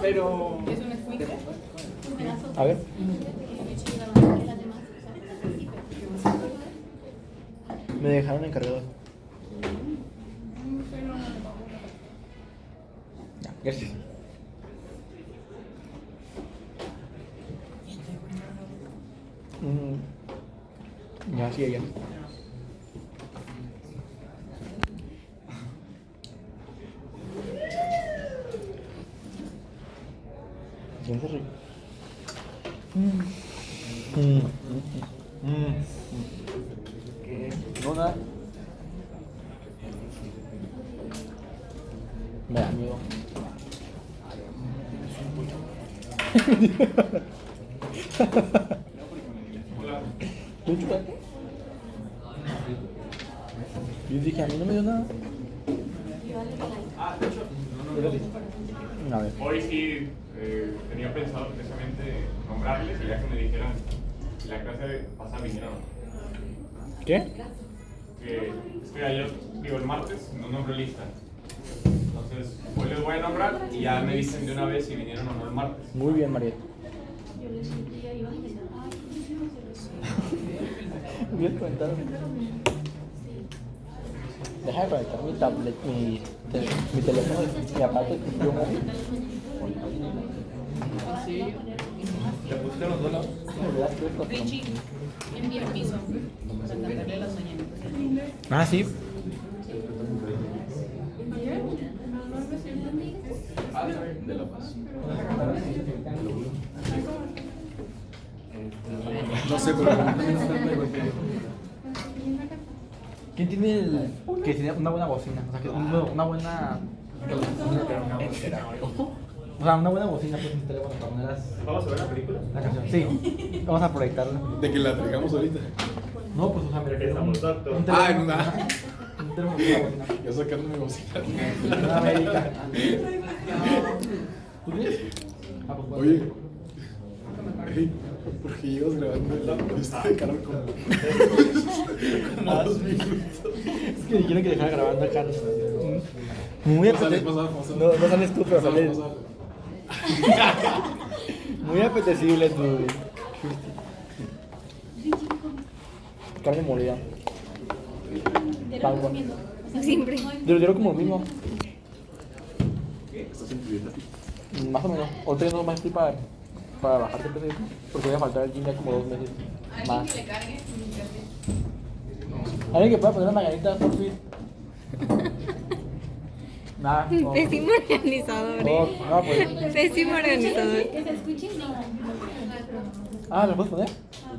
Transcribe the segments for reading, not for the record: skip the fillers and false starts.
Pero... ¿Es un escuincle? A ver. Me dejaron encargado. Ya, gracias. Ya, sí, ya. Siente rico. ¿Qué? No, nada. Me da miedo. ¿Tú chupaste? Yo dije, a mí no me dio nada. A ver. Hoy sí tenía pensado precisamente nombrarles y ya que me dijeran si la clase pasada vinieron. ¿Qué? Es que ayer, digo el martes, no nombré lista. Entonces, hoy les voy a nombrar y ya me dicen de una vez si vinieron o no el martes. Muy bien, Marieta. Bien conectado. Deja de conectar mi tablet, mi teléfono y aparte yo móvil. ¿Te pusiste los dos lados? Richie, envía el piso para cantarle las mañanitas. Ah, sí. De La Paz. No sé, pero ¿Quién tiene que tiene una buena bocina? O sea, que una buena... O sea, una buena bocina pues en tu teléfono para poner ¿Vamos a ver la película? la canción. Sí, vamos a proyectarla. de que la traigamos ahorita. No, pues o sea, me refiero a un Exacto. teléfono. Ah, en una. Un teléfono con una bocina. Yo sacando mi bocina. En América. ¿Tú crees? Ah, pues bueno. Oye. Ey, porque llevas grabando el lista de carro como 2 minutos. Es que dijeron que dejara grabando acá. Muy No sales, apetecible. pasado. No sales tú, pero sales. Pasado. Muy apetecible tu. Carne molida. Pan con. Siempre. Yo quiero como lo mismo. ¿Estás en tu dieta? Más o menos. Ahorita no más estoy para bajar de peso. Porque voy a faltar el gym ya como 2 meses. Alguien Más. que le cargue. Alguien que pueda poner las mañanitas por fin. Nada. No. Pésimo organizador. No, no, pues. Pésimo organizador. Que se escuche, no. Ah, ¿me puedes poner?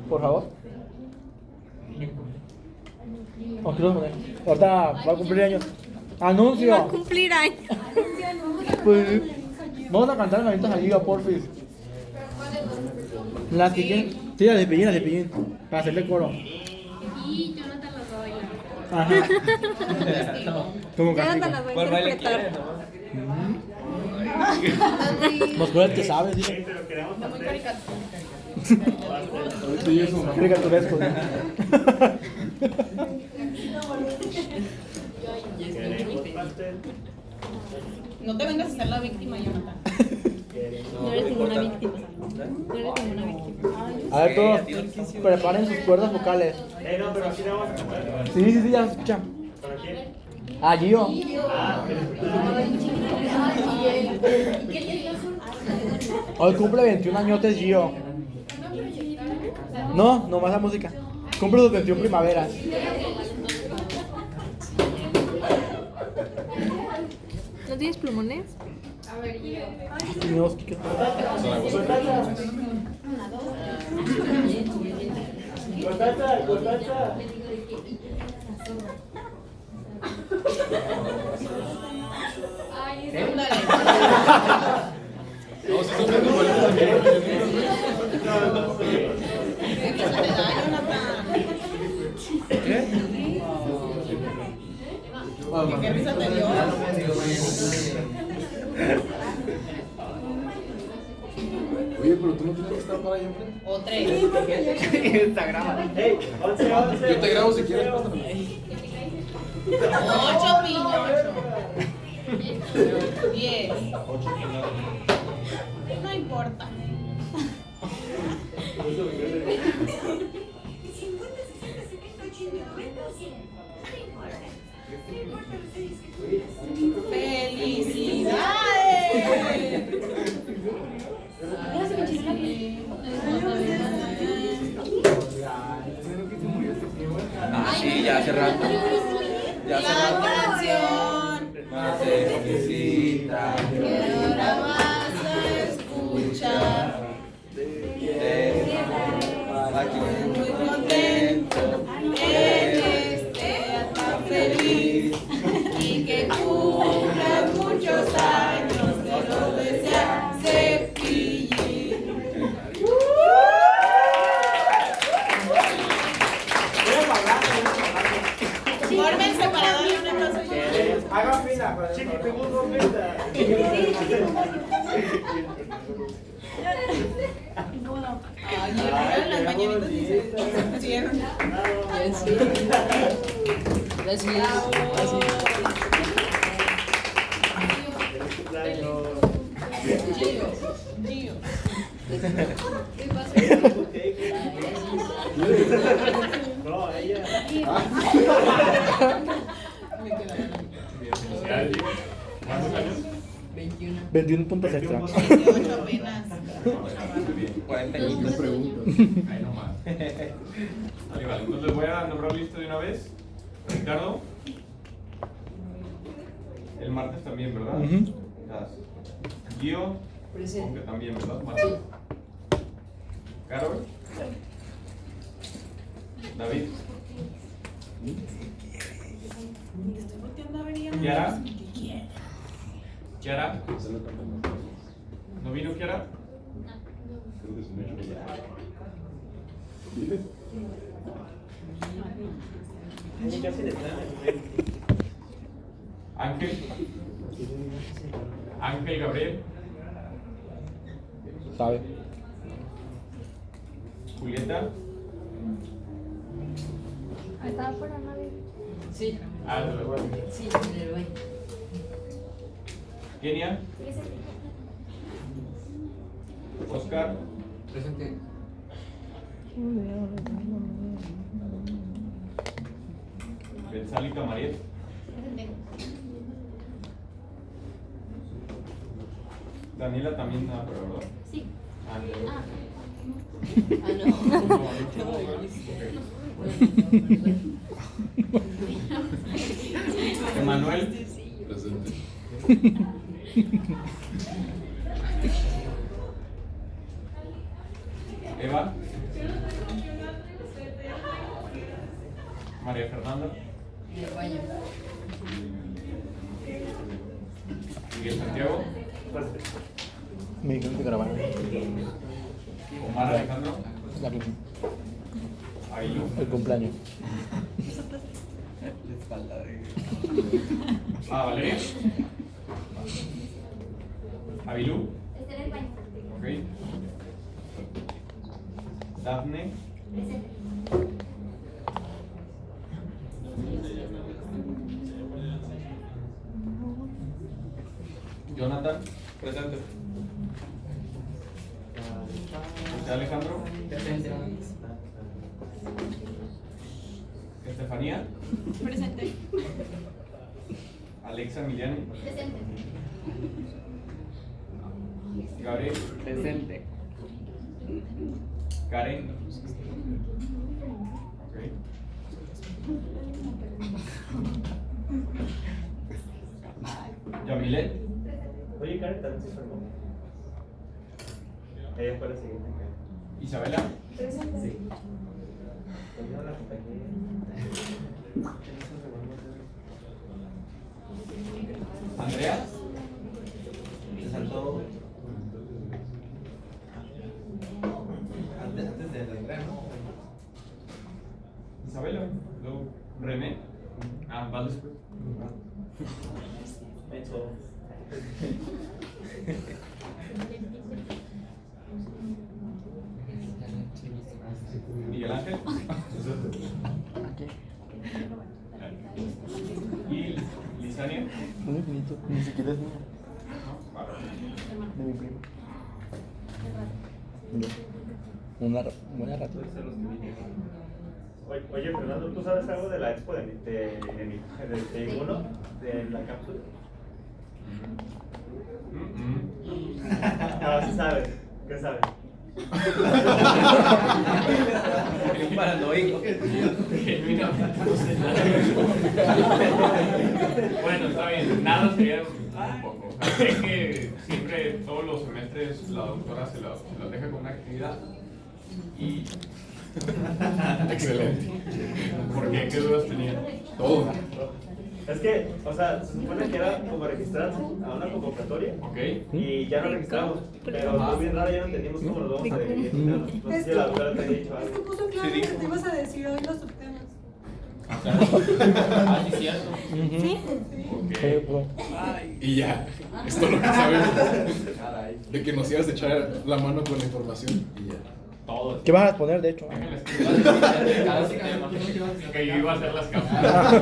Por favor. ¿O qué lo poner? Ahorita va a cumplir años. Va a ¡Anuncio! cumplir años. Pues, vamos a cantar manitas a Liga, porfis. Las que quieren. Sí, las de Pillín. Para hacerle coro. Y Jonathan las va a bailar. Ajá. Como Ya castigo. hasta las va a interpretar. Nos cuida el que sabes, dile. Está muy caricato. Ahorita yo eso. Caricaturesco. No te vengas a ser la víctima, Jonathan. No eres ninguna víctima. No eres ninguna víctima. A ver, todos preparen sus cuerdas vocales. No, pero aquí le vamos a cantar. Sí, ya se escuchan. ¿Para quién? Ah, Gio. Hoy cumple 21 añotes Gio. No, nomás la música. Cumple sus 21 primaveras. ¿No tienes plumones? Dios, ¿qué No, si son de igualitos también. ¿Qué se te da, Jonathan? ¿Qué risa te dio? Oye, pero tú no tienes que estar para allá enfrente. O 3. Instagram. Hey, 11. Yo te grabo si quieres, préstame. 8, piñocho. 10. No importa. Ah, sí, ya hace rato. Ya hace La rato. canción Más se felicita. que ahora vas a escuchar. Aquí. Muy contento que esté tan feliz y que cumpla muchos años. Te lo desea Cepillín. Fórmense para darle un aplauso. Haga fila, pues. Chiquitibumbo, fila. Ay, las mañanitas se pusieron. Gio. No, ella. Felicidades, Gio. ¿Cuántos años? 21 puntos extra. 18 apenas. Muy bien. 40 Les años. pregunto. Ahí nomás. Vale, vale. Entonces voy a nombrar lista de una vez. Ricardo. El martes también, ¿verdad? Ujú. Gio. Aunque también, ¿verdad? Martes. Carol. David. Estoy volteando a ver y ya Kiara. no sé qué quiere. Kiara. ¿No vino Kiara? Ángel. Ángel Gabriel. ¿Sabe? Julieta. ¿Estaba por Anabel? Sí. Aldo. Sí, le doy. Kenia. Oscar. Presente. Benzali Camariet. Daniela también nada, pero ¿verdad? Sí. Ah, ya. Ah, Ah, no. No, ok. Emanuel. Presente. Eva. María Fernanda. En el baño. Miguel Santiago. Me dijeron que grabar. Omar Alejandro. La clase. Ailu. El cumpleaños. La espalda de. Ah, Valeria. Avilú. está en el baño. Ok. Dafne. Presente. Jonathan. Presente. José Alejandro. Presente. Estefanía. Presente. Alexa Emiliani. Presente. Gabriel. Presente. Karen. Ok. Yamilet. Oye, Karen también se enfermó. Ella fue la siguiente. Isabela. Sí. Pues yo la acompañé. Andrea. Se saltó. Antes de la ¿no? Isabela. Luego René. Ah, vas después. Eso. Miguel Ángel. Y Lisania. Un infinito. Ni siquiera es mío. Vale. De mi primo. Una buena rata. Oye, Fernando, ¿tú sabes algo de la expo de uno de la cápsula? No, sí sabes. ¿Qué sabes? Un paranoico. Genuinamente no sé nada. Bueno, está bien, nada sería un poco. O sea, sé que siempre, todos los semestres, la doctora se la deja con una actividad. Y. Excelente. ¿Por qué? ¿Qué dudas tenían? Todo. Es que, o sea, se supone que era como registrarse a una convocatoria. ¿Ok? Y ya nos registramos. Pero fue bien raro, ya no entendimos cómo nos vamos a dividir. No sé si la doctora te había dicho Es que algo. puso claro que te ibas a decir hoy los subtemas. Ah, sí, cierto. ¿Sí? Ok. Y ya. Es todo lo que sabemos. De que nos ibas a echar la mano con la información. Y ya. Todo. ¿Qué vas a poner, de hecho? Déjenles que yo iba a hacer las cápsulas.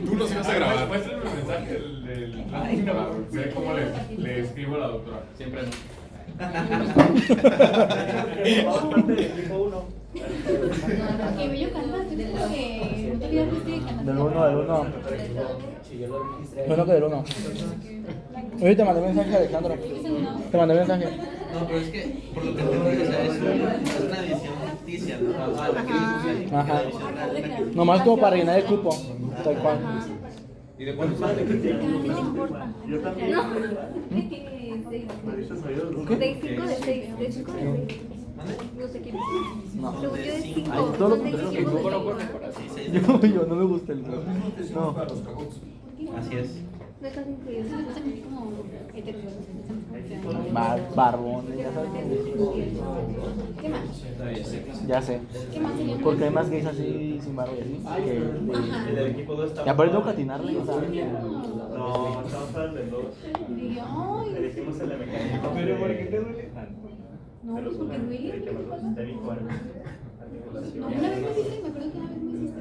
Tú nos ibas a grabar. Muéstrenme el mensaje del para ver cómo le escribo a la doctora. Siempre no. Vamos parte del equipo 1. Que bello cantas, yo creo que no te olvidas de cantar. Del 1. Bueno, que del 1. Oye, te mandé mensaje, Alejandro. Te mandé mensaje. No, pero es que, por lo que tengo, o sea, es una edición ficticia, ¿no? O sea, la que Ajá. edición real. Nomás como para rellenar el cupo. Tal cual. ¿Y de cuántos más? Yo también. No. Malditos oídos. De 5 de 6. De 5 de 6. No sé quién. No. Según yo de 5. Ay, todo lo de contrario que 5 tú, de Bueno, 6. bueno, sí, sí. Yo no me gusta el juego. No. Así es. No estás incluido. Como heterosexual. Barbón, ya sabes. ¿Qué más? Ya sé. ¿Qué más sería? Porque hay más gays así sin barba y así. El del equipo 2 está. Y aparte tengo que atinarle, o sea. No, estamos hablando del 2. Elegimos el de mecánico. Pero ¿por qué te duele tanto? No, pues porque duele. El que me consulté mi cuerpo. No, una vez me hiciste, me acuerdo que una vez me hiciste.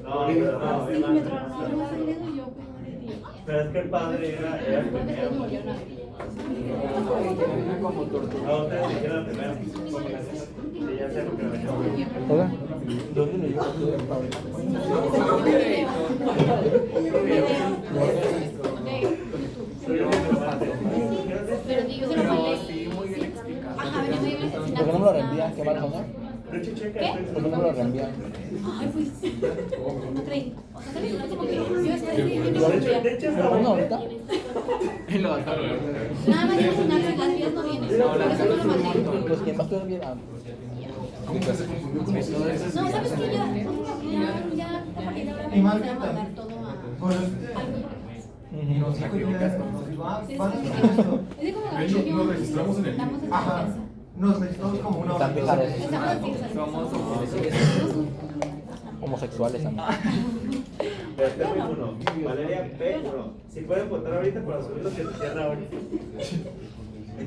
No, pero no, Sí, me tronó el dedo y yo, pues, pero es que el padre era el primero. No, ustedes dijeron el primero. Sí, ya sé por qué lo metieron. Hola. ¿Dónde le digo? Pero digo, se lo mandé. Ajá, venía muy bien. ¿Por qué no me lo reenvían? ¿Qué mal cosa? De hecho, checa. ¿Qué? ¿Por qué no me lo reenvían? Ay, pues. No creí. O sea, ¿sabes? Como que yo estoy De hecho, ¿Pero cuándo ahorita? Y lo acabo. nada más digo una vez, las vías no vienen. Por eso no lo mandé. Pues quién va a estudiar bien. No, ¿sabes qué? Ya, a partir de ahora me voy a mandar todo es como De hecho, nos registramos en el estamos en Ajá. confianza. Nos registramos como una hora. Estamos Homosexuales también. Este fue uno. Valeria P1. Si pueden votar ahorita para subirlo que se cierra ahorita.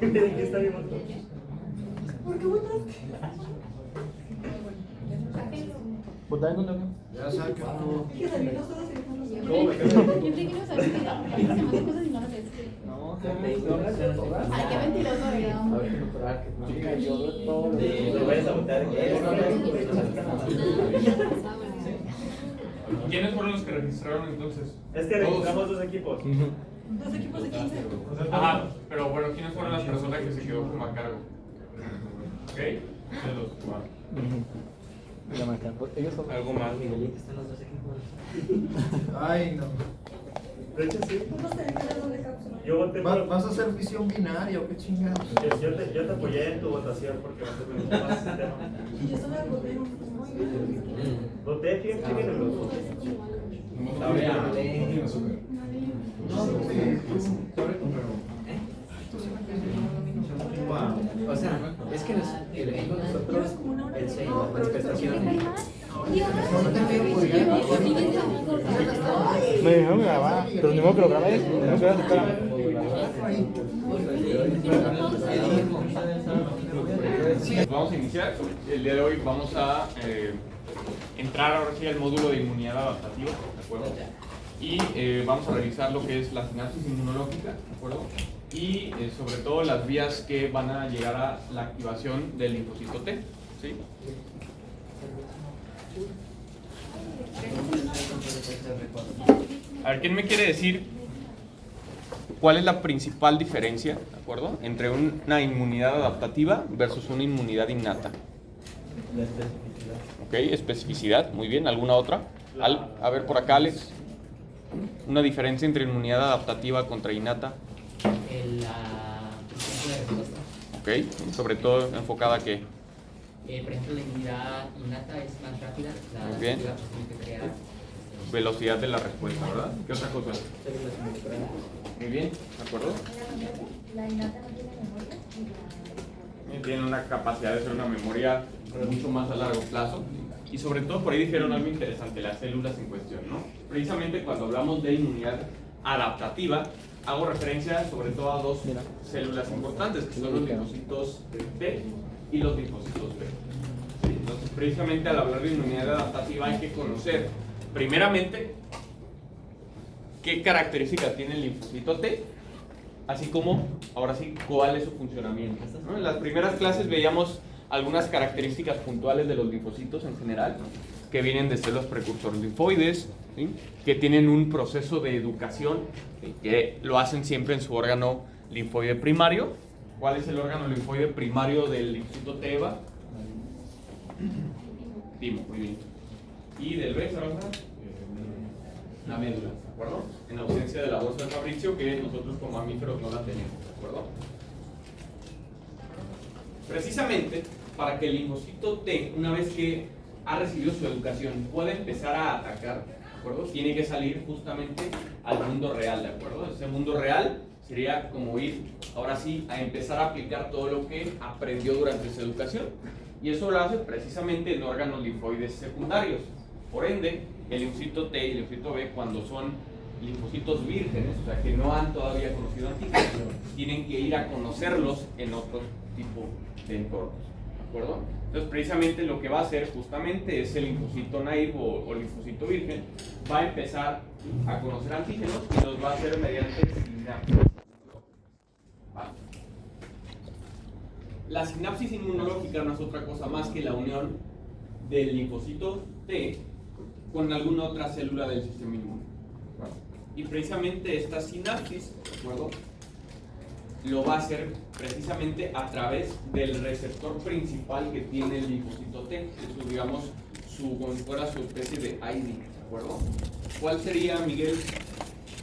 Miren que está bien montado. ¿Por qué votaste? ¿Votar en dónde? Ya sabes que no. Que salimos todos y dejamos los ¿Cómo me quedo? Yo creí que no sabía que se mandan cosas y no las ves. Ay, qué mentiroso, ¿verdad? No vayas a votar. ¿Quiénes fueron los que registraron entonces? Es que registramos dos equipos. Dos equipos de 15. Ajá, pero bueno, ¿quiénes fueron las personas que se quedó como a cargo? ¿Ok? De los cuatro. Ya me están. Ellos son. Algo más, Miguelito. Ay, no. De hecho, sí. Vamos a tener que dar doble cápsula. Yo voté por. ¿Vas a hacer visión binaria o qué chingados? Yo te apoyé en tu votación porque me gustó más ese tema. Y yo solo voté en un. Voté, fíjense en los dos. O sea, es que elegimos nosotros el 6, la manifestación. Me dijeron grabar, pero ni modo que lo grabé. No quedas espera. Vamos a iniciar. El día de hoy vamos a entrar ahora sí al módulo de inmunidad adaptativa, ¿de acuerdo? Y vamos a revisar lo que es la sinapsis inmunológica, ¿de acuerdo? y sobre todo las vías que van a llegar a la activación del linfocito T, ¿sí? A ver, ¿quién me quiere decir cuál es la principal diferencia, ¿de acuerdo?, entre una inmunidad adaptativa versus una inmunidad innata? La especificidad. Ok, especificidad, muy bien. ¿Alguna otra? A ver, por acá, Alex. Una diferencia entre inmunidad adaptativa contra innata. La tiempo de respuesta. Ok, sobre todo enfocada a qué. Por ejemplo, la inmunidad innata es más rápida. La Muy bien. adaptativa pues, tiene que crear. Velocidad de la respuesta, ¿verdad? ¿Qué otra cosa? Células involucradas. Muy bien, ¿de acuerdo? La innata no tiene memoria. Tiene una capacidad de ser una memoria mucho más a largo plazo. Y sobre todo por ahí dijeron algo interesante, las células en cuestión, ¿no? Precisamente cuando hablamos de inmunidad adaptativa, hago referencia sobre todo a dos células importantes, que son los linfocitos T y los linfocitos B. ¿Sí? Entonces, precisamente al hablar de inmunidad adaptativa hay que conocer, primeramente, qué características tiene el linfocito T, así como, ahora sí, cuál es su funcionamiento, ¿no? En las primeras clases veíamos algunas características puntuales de los linfocitos en general, que vienen de células precursores linfoides, ¿sí?, que tienen un proceso de educación, ¿sí?, que lo hacen siempre en su órgano linfoide primario. ¿Cuál es el órgano linfoide primario del linfocito T, Eva? Timo, muy bien. ¿Y del B, Saraza? La médula, ¿de acuerdo? En ausencia de la bolsa de Fabricio, que nosotros como mamíferos no la tenemos, ¿de acuerdo? Precisamente para que el linfocito T, una vez que ha recibido su educación, pueda empezar a atacar, ¿de acuerdo?, tiene que salir justamente al mundo real, ¿de acuerdo? Ese mundo real sería como ir, ahora sí, a empezar a aplicar todo lo que aprendió durante su educación. Y eso lo hace precisamente en órganos linfoides secundarios. Por ende, el linfocito T y el linfocito B, cuando son linfocitos vírgenes, o sea que no han todavía conocido antígenos, tienen que ir a conocerlos en otro tipo de entornos, ¿de acuerdo? Entonces, precisamente lo que va a hacer justamente es el linfocito naive o linfocito virgen, va a empezar a conocer antígenos y los va a hacer mediante sinapsis. ¿Va? La sinapsis inmunológica no es otra cosa más que la unión del linfocito T con alguna otra célula del sistema inmune. ¿Va? Y precisamente esta sinapsis, ¿de acuerdo?, lo va a hacer precisamente a través del receptor principal que tiene el linfocito T. Eso, digamos, como si fuera su especie de ID, ¿de acuerdo? ¿Cuál sería, Miguel,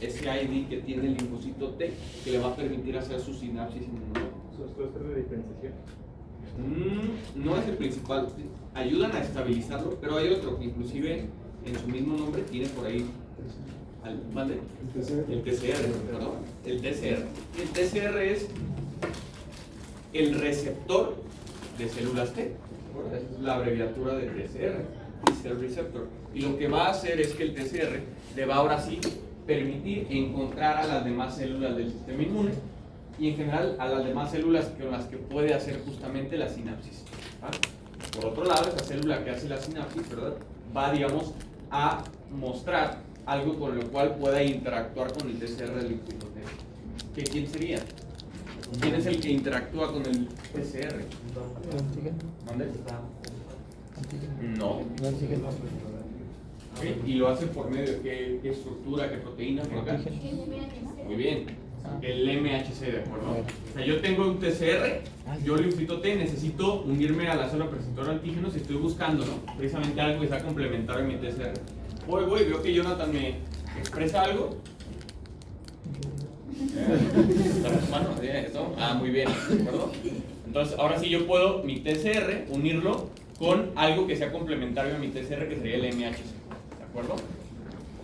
ese ID que tiene el linfocito T que le va a permitir hacer su sinapsis inmunológica? ¿Sus clústeres de diferenciación? No es el principal, ayudan a estabilizarlo, pero hay otro que inclusive en su mismo nombre tiene por ahí ¿vale? El TCR, perdón, el TCR. El TCR es el receptor de células T, es la abreviatura de TCR, T-cell receptor. Y lo que va a hacer es que el TCR le va ahora sí permitir encontrar a las demás células del sistema inmune y en general a las demás células con las que puede hacer justamente la sinapsis, ¿vale? Por otro lado, esa célula que hace la sinapsis, ¿verdad?, va, digamos, a mostrar algo con lo cual pueda interactuar con el TCR del linfocito T. ¿Qué quién sería? ¿Quién es el que interactúa con el TCR? ¿Dónde? No. ¿Okay? ¿Y lo hace por medio de qué estructura, qué proteína? Por acá. Muy bien. El MHC, ¿de acuerdo? O sea, yo tengo un TCR, yo linfocito T, necesito unirme a la zona presentora de antígenos y estoy buscando, ¿no?, precisamente algo que sea complementario a mi TCR. Voy, veo que Jonathan me expresa algo. Muy bien, ¿de acuerdo? Entonces, ahora sí yo puedo mi TCR unirlo con algo que sea complementario a mi TCR, que sería el MHC, ¿de acuerdo?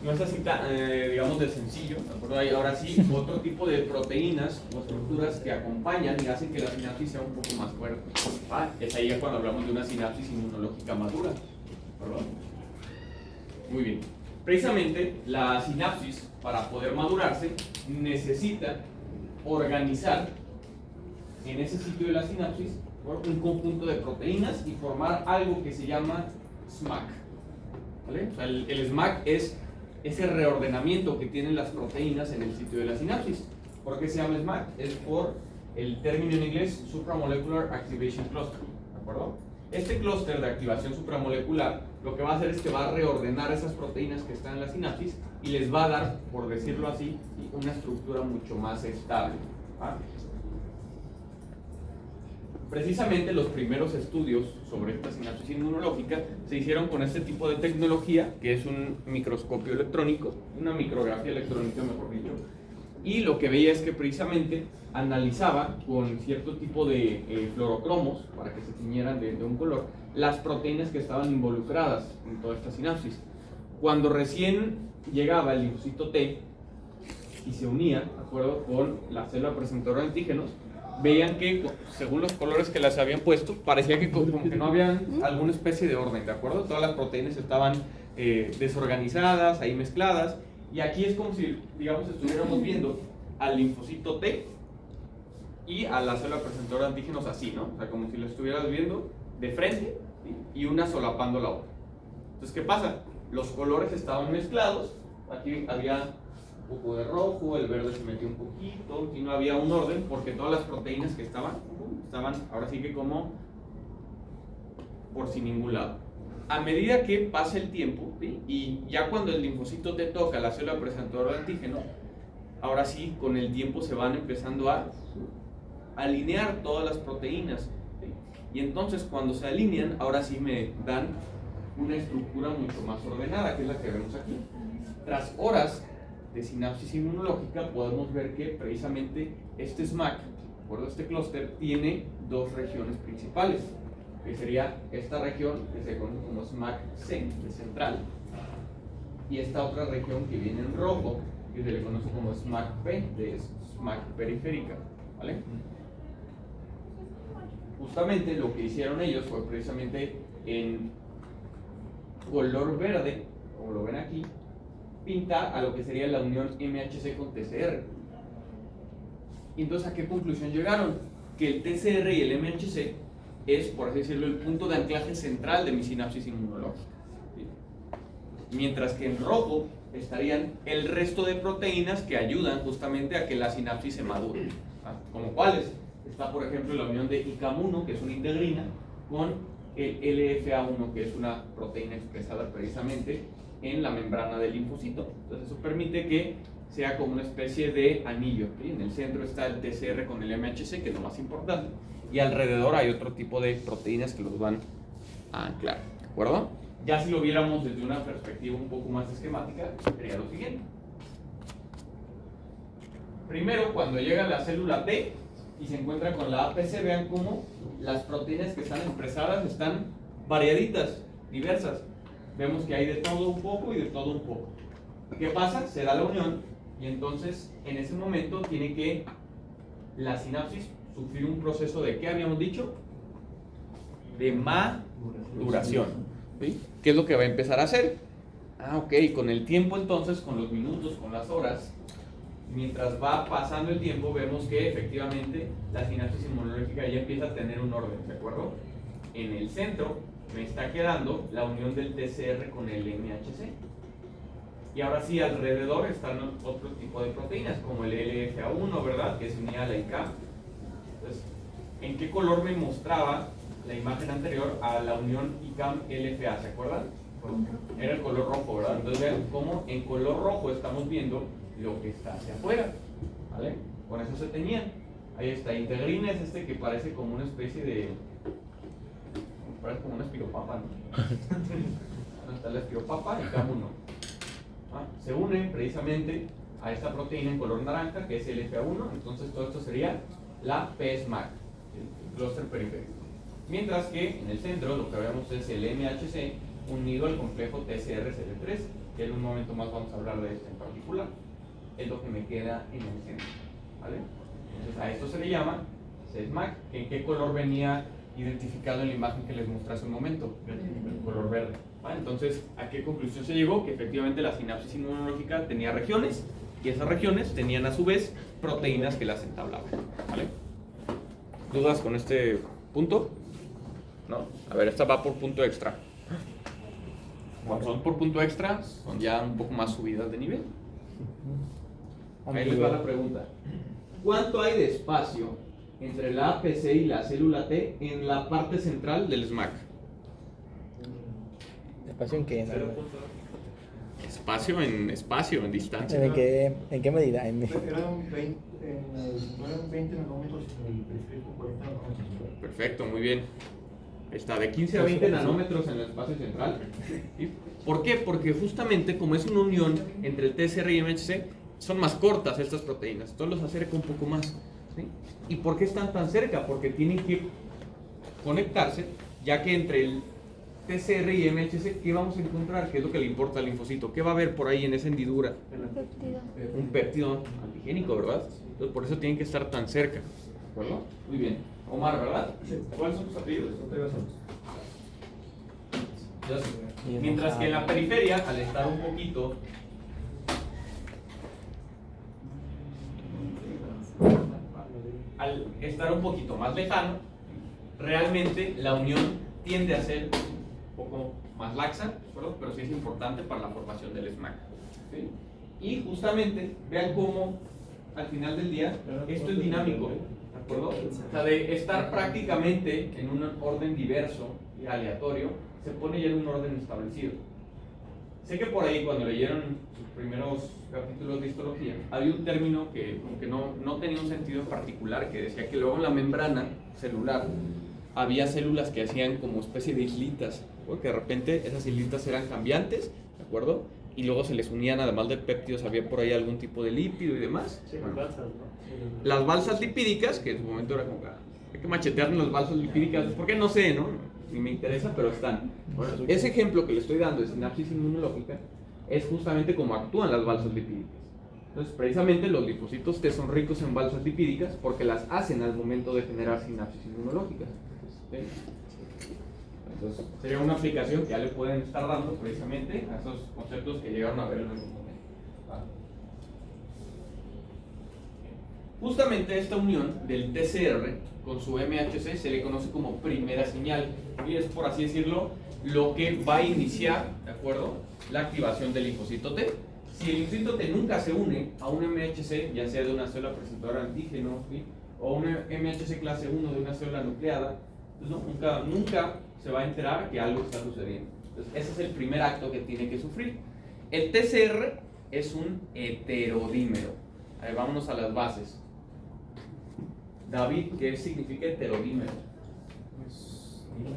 No es así tan, digamos, de sencillo, ¿de acuerdo? Hay ahora sí otro tipo de proteínas o estructuras que acompañan y hacen que la sinapsis sea un poco más fuerte. Es ahí cuando hablamos de una sinapsis inmunológica madura, ¿de acuerdo? Muy bien. Precisamente la sinapsis, para poder madurarse, necesita organizar en ese sitio de la sinapsis un conjunto de proteínas y formar algo que se llama SMAC, ¿vale? O sea, el SMAC es ese reordenamiento que tienen las proteínas en el sitio de la sinapsis. ¿Por qué se llama SMAC? Es por el término en inglés Supramolecular Activation Cluster, ¿de acuerdo? Este clúster de activación supramolecular lo que va a hacer es que va a reordenar esas proteínas que están en la sinapsis y les va a dar, por decirlo así, una estructura mucho más estable. ¿Ah? Precisamente los primeros estudios sobre esta sinapsis inmunológica se hicieron con este tipo de tecnología, que es un microscopio electrónico, una micrografía electrónica, mejor dicho, y lo que veía es que precisamente analizaba con cierto tipo de fluorocromos, para que se tiñeran de un color, las proteínas que estaban involucradas en toda esta sinapsis. Cuando recién llegaba el linfocito T y se unía, ¿de acuerdo?, con la célula presentadora de antígenos, veían que, según los colores que las habían puesto, parecía que como que no había alguna especie de orden, ¿de acuerdo? Todas las proteínas estaban desorganizadas, ahí mezcladas, y aquí es como si, digamos, estuviéramos viendo al linfocito T y a la célula presentadora de antígenos así, ¿no? O sea, como si lo estuvieras viendo de frente, ¿sí?, y una solapando la otra. Entonces, ¿qué pasa? Los colores estaban mezclados, aquí había un poco de rojo, el verde se metió un poquito, y no había un orden porque todas las proteínas que estaban ahora sí que como por sin ningún lado. A medida que pasa el tiempo, ¿sí?, y ya cuando el linfocito T toca la célula presentadora de antígeno, ahora sí, con el tiempo se van empezando a alinear todas las proteínas, ¿sí? Y entonces cuando se alinean, ahora sí me dan una estructura mucho más ordenada, que es la que vemos aquí. Tras horas de sinapsis inmunológica podemos ver que precisamente este SMAC, ¿de acuerdo? Este clúster tiene dos regiones principales, que sería esta región que se conoce como SMAC-C, de central, y esta otra región que viene en rojo, que se le conoce como SMAC-P, de SMAC periférica, ¿vale? Justamente lo que hicieron ellos fue precisamente en color verde, como lo ven aquí, pintar a lo que sería la unión MHC con TCR. Y entonces, ¿a qué conclusión llegaron? Que el TCR y el MHC es, por así decirlo, el punto de anclaje central de mi sinapsis inmunológica, ¿sí? Mientras que en rojo estarían el resto de proteínas que ayudan justamente a que la sinapsis se madure, ¿ah? ¿Como cuáles? Está, por ejemplo, la unión de ICAM1, que es una integrina, con el LFA1, que es una proteína expresada precisamente en la membrana del linfocito. Entonces eso permite que sea como una especie de anillo, ¿sí? En el centro está el TCR con el MHC, que es lo más importante, y alrededor hay otro tipo de proteínas que los van a anclar, ¿de acuerdo? Ya si lo viéramos desde una perspectiva un poco más esquemática, sería lo siguiente. Primero, cuando llega la célula T y se encuentra con la APC, vean cómo las proteínas que están expresadas están variaditas, diversas. Vemos que hay de todo un poco y de todo un poco. ¿Qué pasa? Se da la unión y entonces en ese momento tiene que la sinapsis sufrir un proceso de, ¿qué habíamos dicho? De maduración, ¿sí? ¿Qué es lo que va a empezar a hacer? Ok, con el tiempo entonces, con los minutos, con las horas, mientras va pasando el tiempo, vemos que efectivamente la sinapsis inmunológica ya empieza a tener un orden, ¿de acuerdo? En el centro me está quedando la unión del TCR con el MHC. Y ahora sí, alrededor están otro tipo de proteínas, como el LFA1, ¿verdad?, que se unía a la ICAM. Entonces, ¿en qué color me mostraba la imagen anterior a la unión ICAM-LFA? ¿Se acuerdan? Era el color rojo, ¿verdad? Entonces vean cómo en color rojo estamos viendo lo que está hacia afuera, ¿vale? Con eso se tenían. Ahí está, integrina es este que parece como una especie de... parece como una espiropapa, ¿no? Ahí está la espiropapa y ICAM1. Se une precisamente a esta proteína en color naranja, que es el LFA1, entonces todo esto sería la PSMAC, el clúster periférico. Mientras que en el centro lo que vemos es el MHC unido al complejo TCR-CD3, que en un momento más vamos a hablar de esto en particular. Es lo que me queda en el centro, ¿vale? Entonces a esto se le llama SMAC. ¿En qué color venía identificado en la imagen que les mostré hace un momento? El color verde. ¿Vale? Entonces, ¿a qué conclusión se llegó? Que efectivamente la sinapsis inmunológica tenía regiones y esas regiones tenían a su vez proteínas que las entablaban, ¿vale? ¿Dudas con este punto? ¿No? A ver, esta va por punto extra. Cuando son por punto extra, son ya un poco más subidas de nivel. Ahí les va la pregunta. ¿cuánto hay de espacio entre la APC y la célula T en la parte central del SMAC? ¿Espacio en qué? Espacio en distancia. ¿En qué medida? Eran 20 nanómetros en el periférico, 40 nanómetros. Perfecto, muy bien. Está de 15 a 20 nanómetros en el espacio central. ¿Sí? ¿Por qué? Porque justamente como es una unión entre el TSR y MHC, son más cortas estas proteínas, entonces los acerca un poco más. ¿Sí? ¿Y por qué están tan cerca? Porque tienen que conectarse, ya que entre el TCR y MHC, ¿qué vamos a encontrar? ¿Qué es lo que le importa al linfocito? ¿Qué va a haber por ahí en esa hendidura? Un péptido antigénico, ¿verdad? Entonces por eso tienen que estar tan cerca. ¿De acuerdo? Muy bien. Omar, ¿verdad? ¿Cuáles son tus apellidos? Mientras que en la periferia, al estar un poquito más lejano, realmente la unión tiende a ser un poco más laxa, ¿de acuerdo? Pero sí es importante para la formación del SMAC. ¿Sí? Y justamente, vean cómo al final del día esto es dinámico, ¿de acuerdo? O sea, de estar prácticamente en un orden diverso y aleatorio, se pone ya en un orden establecido. Sé que por ahí cuando leyeron sus primeros capítulos de histología, había un término que aunque no tenía un sentido particular, que decía que luego en la membrana celular había células que hacían como especie de islitas, porque de repente esas islitas eran cambiantes, ¿de acuerdo? Y luego se les unían, además de péptidos, había por ahí algún tipo de lípido y demás. Sí, Bueno, balsas, ¿no? las balsas lipídicas, que en su momento era como que hay que machetear las balsas lipídicas, ¿por qué? No sé, ¿no? Ni me interesa, pero están. Bueno, ese ejemplo que le estoy dando de sinapsis inmunológica es justamente cómo actúan las balsas lipídicas. Entonces, precisamente los linfocitos T son ricos en balsas lipídicas porque las hacen al momento de generar sinapsis inmunológicas. ¿Sí? Entonces, sería una aplicación que ya le pueden estar dando precisamente a esos conceptos que llegaron a ver en algún momento. ¿Va? Justamente esta unión del TCR con su MHC se le conoce como primera señal y es, por así decirlo, lo que va a iniciar, ¿de acuerdo?, la activación del linfocito T. Si el linfocito T nunca se une a un MHC, ya sea de una célula presentadora de antígeno, ¿sí?, o una MHC clase 1 de una célula nucleada, pues no, nunca se va a enterar que algo está sucediendo. Entonces, ese es el primer acto que tiene que sufrir. El TCR es un heterodímero. A ver, vámonos a las bases. David, ¿qué significa heterodímero? Pues dímero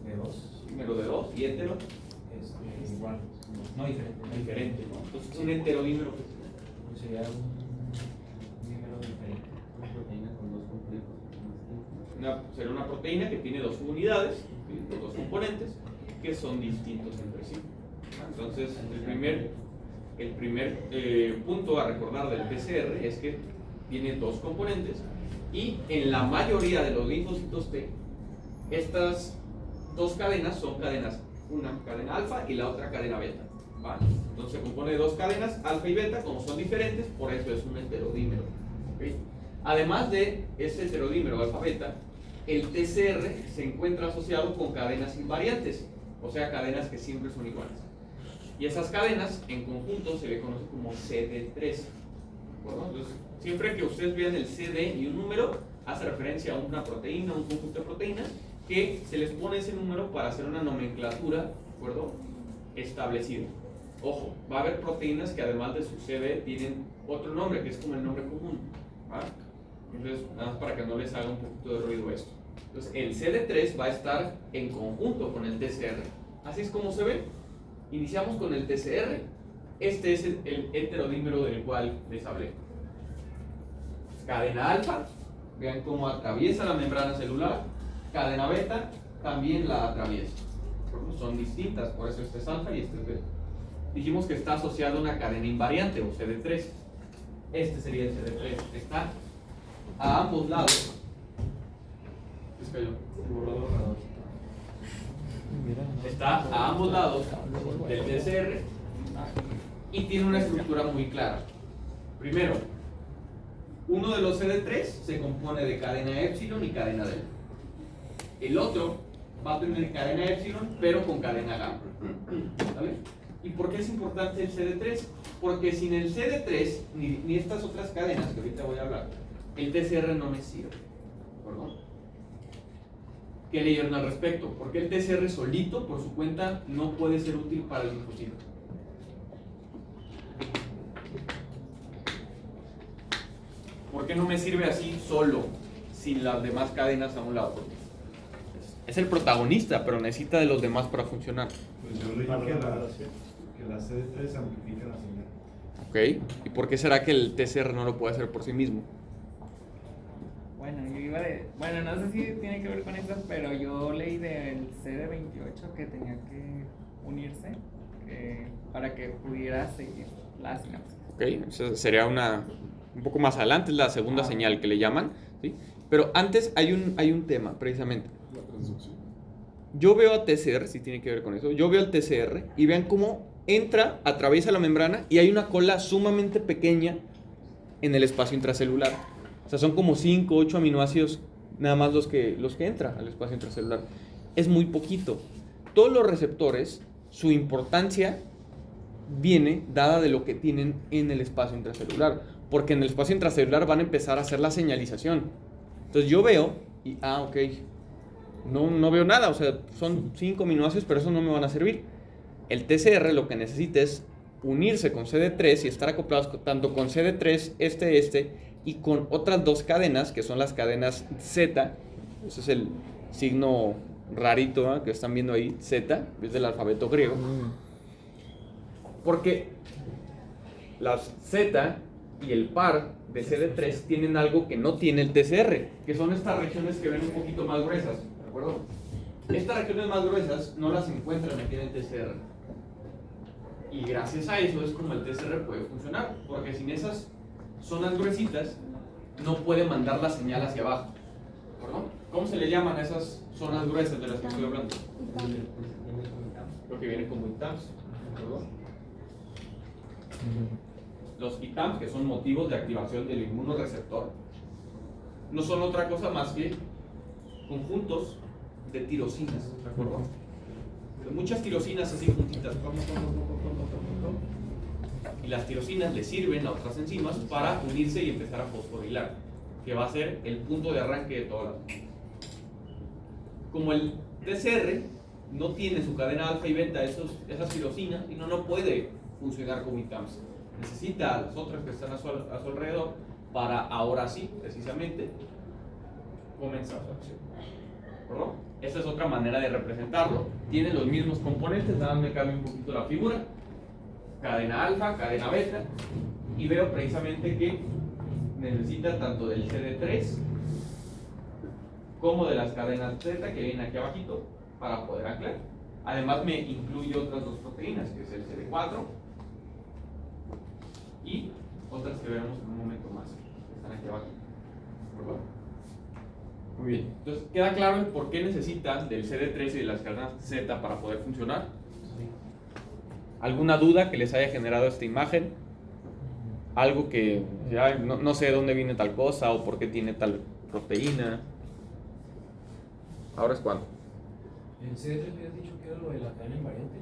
de 2. Dímero de 2 y hetero. Es igual, no diferente. Diferente, ¿no? Entonces es un heterodímero. Pues sería un dímero diferente. Una proteína con dos complejos. Será una proteína que tiene dos unidades, ¿sí?, dos componentes que son distintos entre sí. Entonces, el primer punto a recordar del PCR es que tiene dos componentes y en la mayoría de los linfocitos T, estas dos cadenas son cadenas, una cadena alfa y la otra cadena beta. ¿Va? Entonces se compone de dos cadenas, alfa y beta, como son diferentes, por eso es un heterodímero. ¿Okay? Además de ese heterodímero alfa-beta, el TCR se encuentra asociado con cadenas invariantes, o sea, cadenas que siempre son iguales. Y esas cadenas en conjunto se le conoce como CD3. ¿Bueno? Entonces, siempre que ustedes vean el CD y un número, hace referencia a una proteína, un conjunto de proteínas, que se les pone ese número para hacer una nomenclatura, ¿de acuerdo?, establecida. Ojo, va a haber proteínas que además de su CD tienen otro nombre, que es como el nombre común. ¿Va? Entonces, nada más para que no les haga un poquito de ruido esto. Entonces, el CD3 va a estar en conjunto con el TCR. Así es como se ve. Iniciamos con el TCR. Este es el heterodímero del cual les hablé. Cadena alfa, vean cómo atraviesa la membrana celular. Cadena beta, también la atraviesa. Son distintas, por eso este es alfa y este es beta. Dijimos que está asociado a una cadena invariante o CD3. Este sería el CD3. Está a ambos lados. Está a ambos lados del TCR y tiene una estructura muy clara. Primero, uno de los CD3 se compone de cadena epsilon y cadena delta. El otro va a tener cadena epsilon pero con cadena gamma. ¿Vale? ¿Y por qué es importante el CD3? Porque sin el CD3 ni estas otras cadenas que ahorita voy a hablar el TCR no me sirve. ¿Perdón? ¿Qué leyeron al respecto? Porque el TCR solito, por su cuenta, no puede ser útil para el linfocito. ¿Por qué no me sirve así solo, sin las demás cadenas a un lado? Es el protagonista, pero necesita de los demás para funcionar. Pues yo leí que la CD3 amplifica la señal. Ok, ¿y por qué será que el TCR no lo puede hacer por sí mismo? Bueno, bueno, no sé si tiene que ver con eso, pero yo leí del CD28 que tenía que unirse para que pudiera seguir la sinapsis. Ok, eso sería un poco más adelante, es la segunda señal que le llaman, ¿sí? Pero antes hay un tema, precisamente. La transducción. Yo veo a TCR, si tiene que ver con eso, yo veo al TCR y vean cómo entra, atraviesa la membrana y hay una cola sumamente pequeña en el espacio intracelular. O sea, son como 5, 8 aminoácidos nada más los que entran al espacio intracelular. Es muy poquito. Todos los receptores, su importancia viene dada de lo que tienen en el espacio intracelular. Porque en el espacio intracelular van a empezar a hacer la señalización. Entonces yo veo y, ok, no veo nada. O sea, son 5 aminoácidos, pero eso no me van a servir. El TCR lo que necesita es unirse con CD3 y estar acoplados tanto con CD3, y con otras dos cadenas, que son las cadenas Z. Ese es el signo rarito, ¿eh?, que están viendo ahí, Z, es del alfabeto griego. Porque las Z y el par de CD3 tienen algo que no tiene el TCR, que son estas regiones que ven un poquito más gruesas, ¿de acuerdo? Estas regiones más gruesas no las encuentran aquí en el TCR. Y gracias a eso es como el TCR puede funcionar, porque sin esas zonas gruesitas no puede mandar la señal hacia abajo. ¿Perdón? ¿Cómo se le llaman a esas zonas gruesas de las que estoy hablando? Lo que viene como ITAMs. ¿Perdón? Los ITAMs, que son motivos de activación del inmunoreceptor, no son otra cosa más que conjuntos de tirosinas. ¿De acuerdo? Muchas tirosinas así juntitas. Y las tirosinas le sirven a otras enzimas para unirse y empezar a fosforilar, que va a ser el punto de arranque de todas las. Como el TCR no tiene su cadena alfa y beta, esas tirosinas, y no puede funcionar como ITAMS. Necesita a las otras que están a su alrededor para ahora sí, precisamente, comenzar su acción. ¿Perdón? Esta es otra manera de representarlo. Tiene los mismos componentes, nada más me cambia un poquito la figura. Cadena alfa, cadena beta, y veo precisamente que necesita tanto del CD3 como de las cadenas Z que vienen aquí abajito para poder anclar. Además me incluye otras dos proteínas, que es el CD4 y otras que veremos en un momento más, que están aquí abajo. ¿Verdad? Muy bien, entonces queda claro el por qué necesitan del CD3 y de las cadenas Z para poder funcionar. ¿Alguna duda que les haya generado esta imagen? Algo que ya no sé de dónde viene tal cosa o por qué tiene tal proteína. Ahora es cuando. ¿El CD3 habías dicho que era lo de la cadena invariante?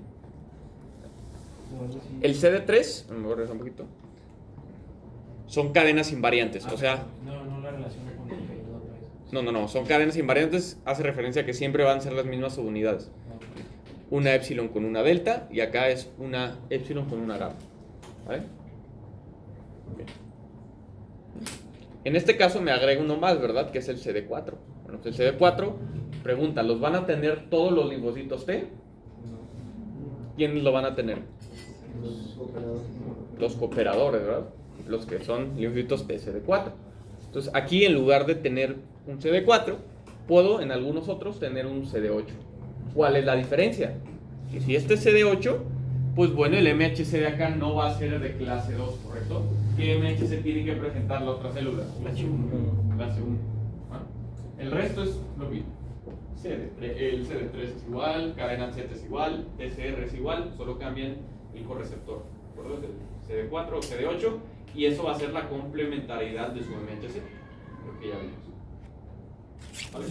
El CD3, me voy a regresar un poquito, son cadenas invariantes, o sea... No la relaciono con el periodo otra vez. No, son cadenas invariantes, hace referencia a que siempre van a ser las mismas subunidades. Una epsilon con una delta, y acá es una epsilon con una gamma. ¿Vale? Bien. En este caso me agrega uno más, ¿verdad? Que es el CD4. Bueno, pues el CD4, pregunta, ¿los van a tener todos los linfocitos T? ¿Quiénes lo van a tener? Los cooperadores, ¿verdad? Los que son linfocitos T, CD4. Entonces aquí en lugar de tener un CD4, puedo en algunos otros tener un CD8. ¿Cuál es la diferencia? Que si este es CD8, pues bueno, el MHC de acá no va a ser de clase 2, ¿correcto? ¿Qué MHC tiene que presentar la otra célula? Clase 1. Clase 1. ¿Ah? El resto es lo mismo. El CD3 es igual, cadena Z es igual, TCR es igual, solo cambian el correceptor. ¿De acuerdo? CD4 o CD8, y eso va a ser la complementariedad de su MHC, lo que ya vimos. ¿Vale?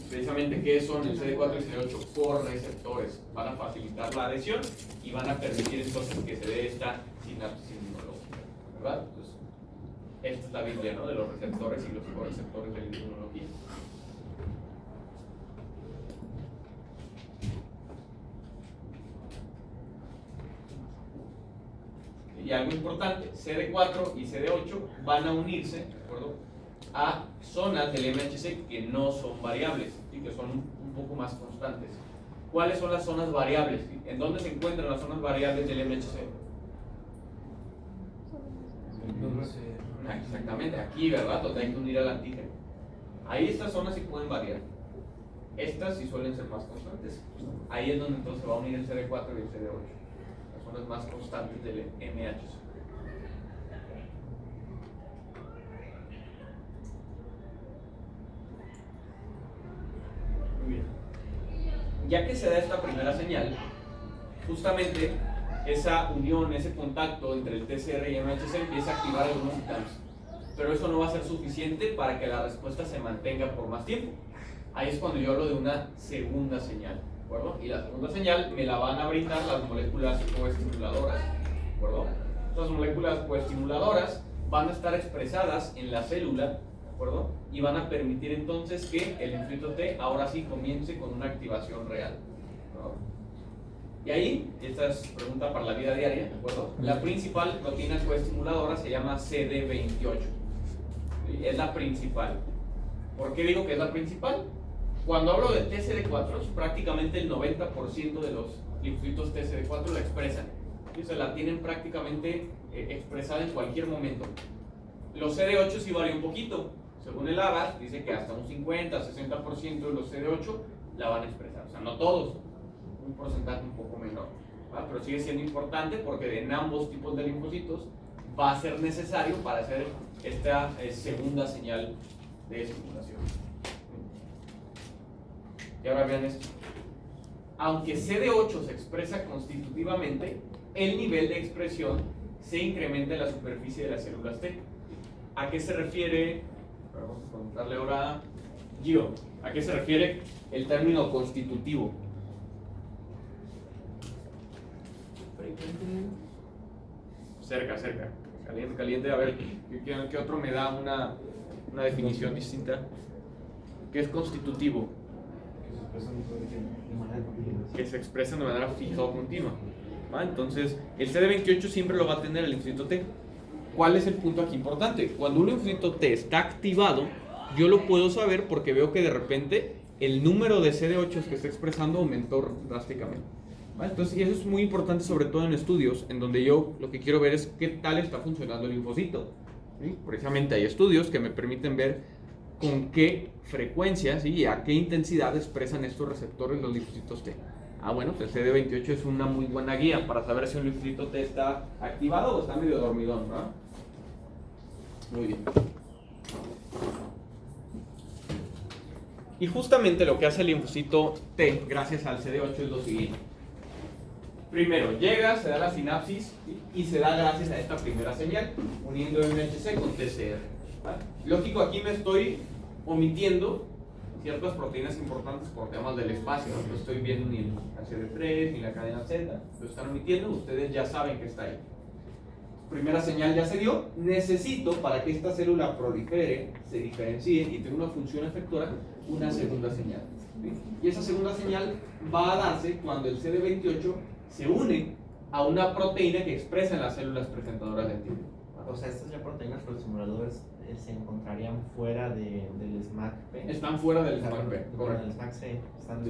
Precisamente, ¿qué son el CD4 y CD8? Correceptores. Van a facilitar la adhesión y van a permitir entonces que se dé esta sinapsis inmunológica. ¿verdad? Pues, esta es la Biblia, ¿no? De los receptores y los correceptores de la inmunología. Y algo importante, CD4 y CD8 van a unirse, ¿de acuerdo?, a zonas del MHC que no son variables y que son un poco más constantes. ¿Cuáles son las zonas variables? ¿En dónde se encuentran las zonas variables del MHC? Exactamente, aquí, ¿verdad? Donde hay que unir al antígeno. Ahí estas zonas sí pueden variar. Estas sí suelen ser más constantes. Ahí es donde entonces se va a unir el CD4 y el CD8. Las zonas más constantes del MHC. Muy bien. Ya que se da esta primera señal, justamente esa unión, ese contacto entre el TCR y el MHC empieza a activar algunos citanos. Pero eso no va a ser suficiente para que la respuesta se mantenga por más tiempo. Ahí es cuando yo hablo de una segunda señal, ¿de acuerdo? Y la segunda señal me la van a brindar las moléculas coestimuladoras, ¿de acuerdo? Estas moléculas coestimuladoras van a estar expresadas en la célula, ¿de acuerdo? Y van a permitir entonces que el linfocito T ahora sí comience con una activación real, ¿no? Y ahí, esta es pregunta para la vida diaria, ¿de acuerdo? La principal proteína coestimuladora se llama CD28. ¿Sí? Es la principal. ¿Por qué digo que es la principal? Cuando hablo de TCD4, prácticamente el 90% de los linfocitos TCD4 la expresan. Y se la tienen prácticamente expresada en cualquier momento. Los CD8 sí varía un poquito. Según el ABAS, dice que hasta un 50-60% de los CD8 la van a expresar. O sea, no todos, un porcentaje un poco menor, ¿va? Pero sigue siendo importante porque en ambos tipos de linfocitos va a ser necesario para hacer esta segunda señal de estimulación. Y ahora vean esto. Aunque CD8 se expresa constitutivamente, el nivel de expresión se incrementa en la superficie de las células T. ¿A qué se refiere? Vamos a preguntarle ahora a Gio. ¿A qué se refiere el término constitutivo? Cerca. Caliente. A ver, ¿qué otro me da una definición distinta? ¿Qué es constitutivo? Que se expresan de manera fija o continua. ¿Va? Entonces, el CD28 siempre lo va a tener el linfocito T. ¿Cuál es el punto aquí importante? Cuando un linfocito T está activado, yo lo puedo saber porque veo que de repente el número de CD8 que está expresando aumentó drásticamente. ¿Va? Entonces, y eso es muy importante, sobre todo en estudios, en donde yo lo que quiero ver es qué tal está funcionando el linfocito. ¿Sí? Precisamente hay estudios que me permiten ver con qué frecuencia, ¿sí?, y a qué intensidad expresan estos receptores los linfocitos T. Bueno, pues el CD28 es una muy buena guía para saber si un linfocito T está activado o está medio dormidón, ¿no? Muy bien. Y justamente lo que hace el linfocito T, gracias al CD8, es lo siguiente. Primero, llega, se da la sinapsis y se da gracias a esta primera señal, uniendo MHC con TCR. ¿Vale? Lógico, aquí me estoy omitiendo ciertas proteínas importantes por temas del espacio. No estoy viendo ni la CD3 ni la cadena Z. Lo están omitiendo, ustedes ya saben que está ahí. Primera señal ya se dio. Necesito, para que esta célula prolifere, se diferencie y tenga una función efectora, una segunda señal. ¿Sí? Y esa segunda señal va a darse cuando el CD28 se une a una proteína que expresa en las células presentadoras de antígeno. O sea, estas ya proteínas coestimuladores se encontrarían fuera del SMAC-P. Están fuera del SMAC-P, correcto.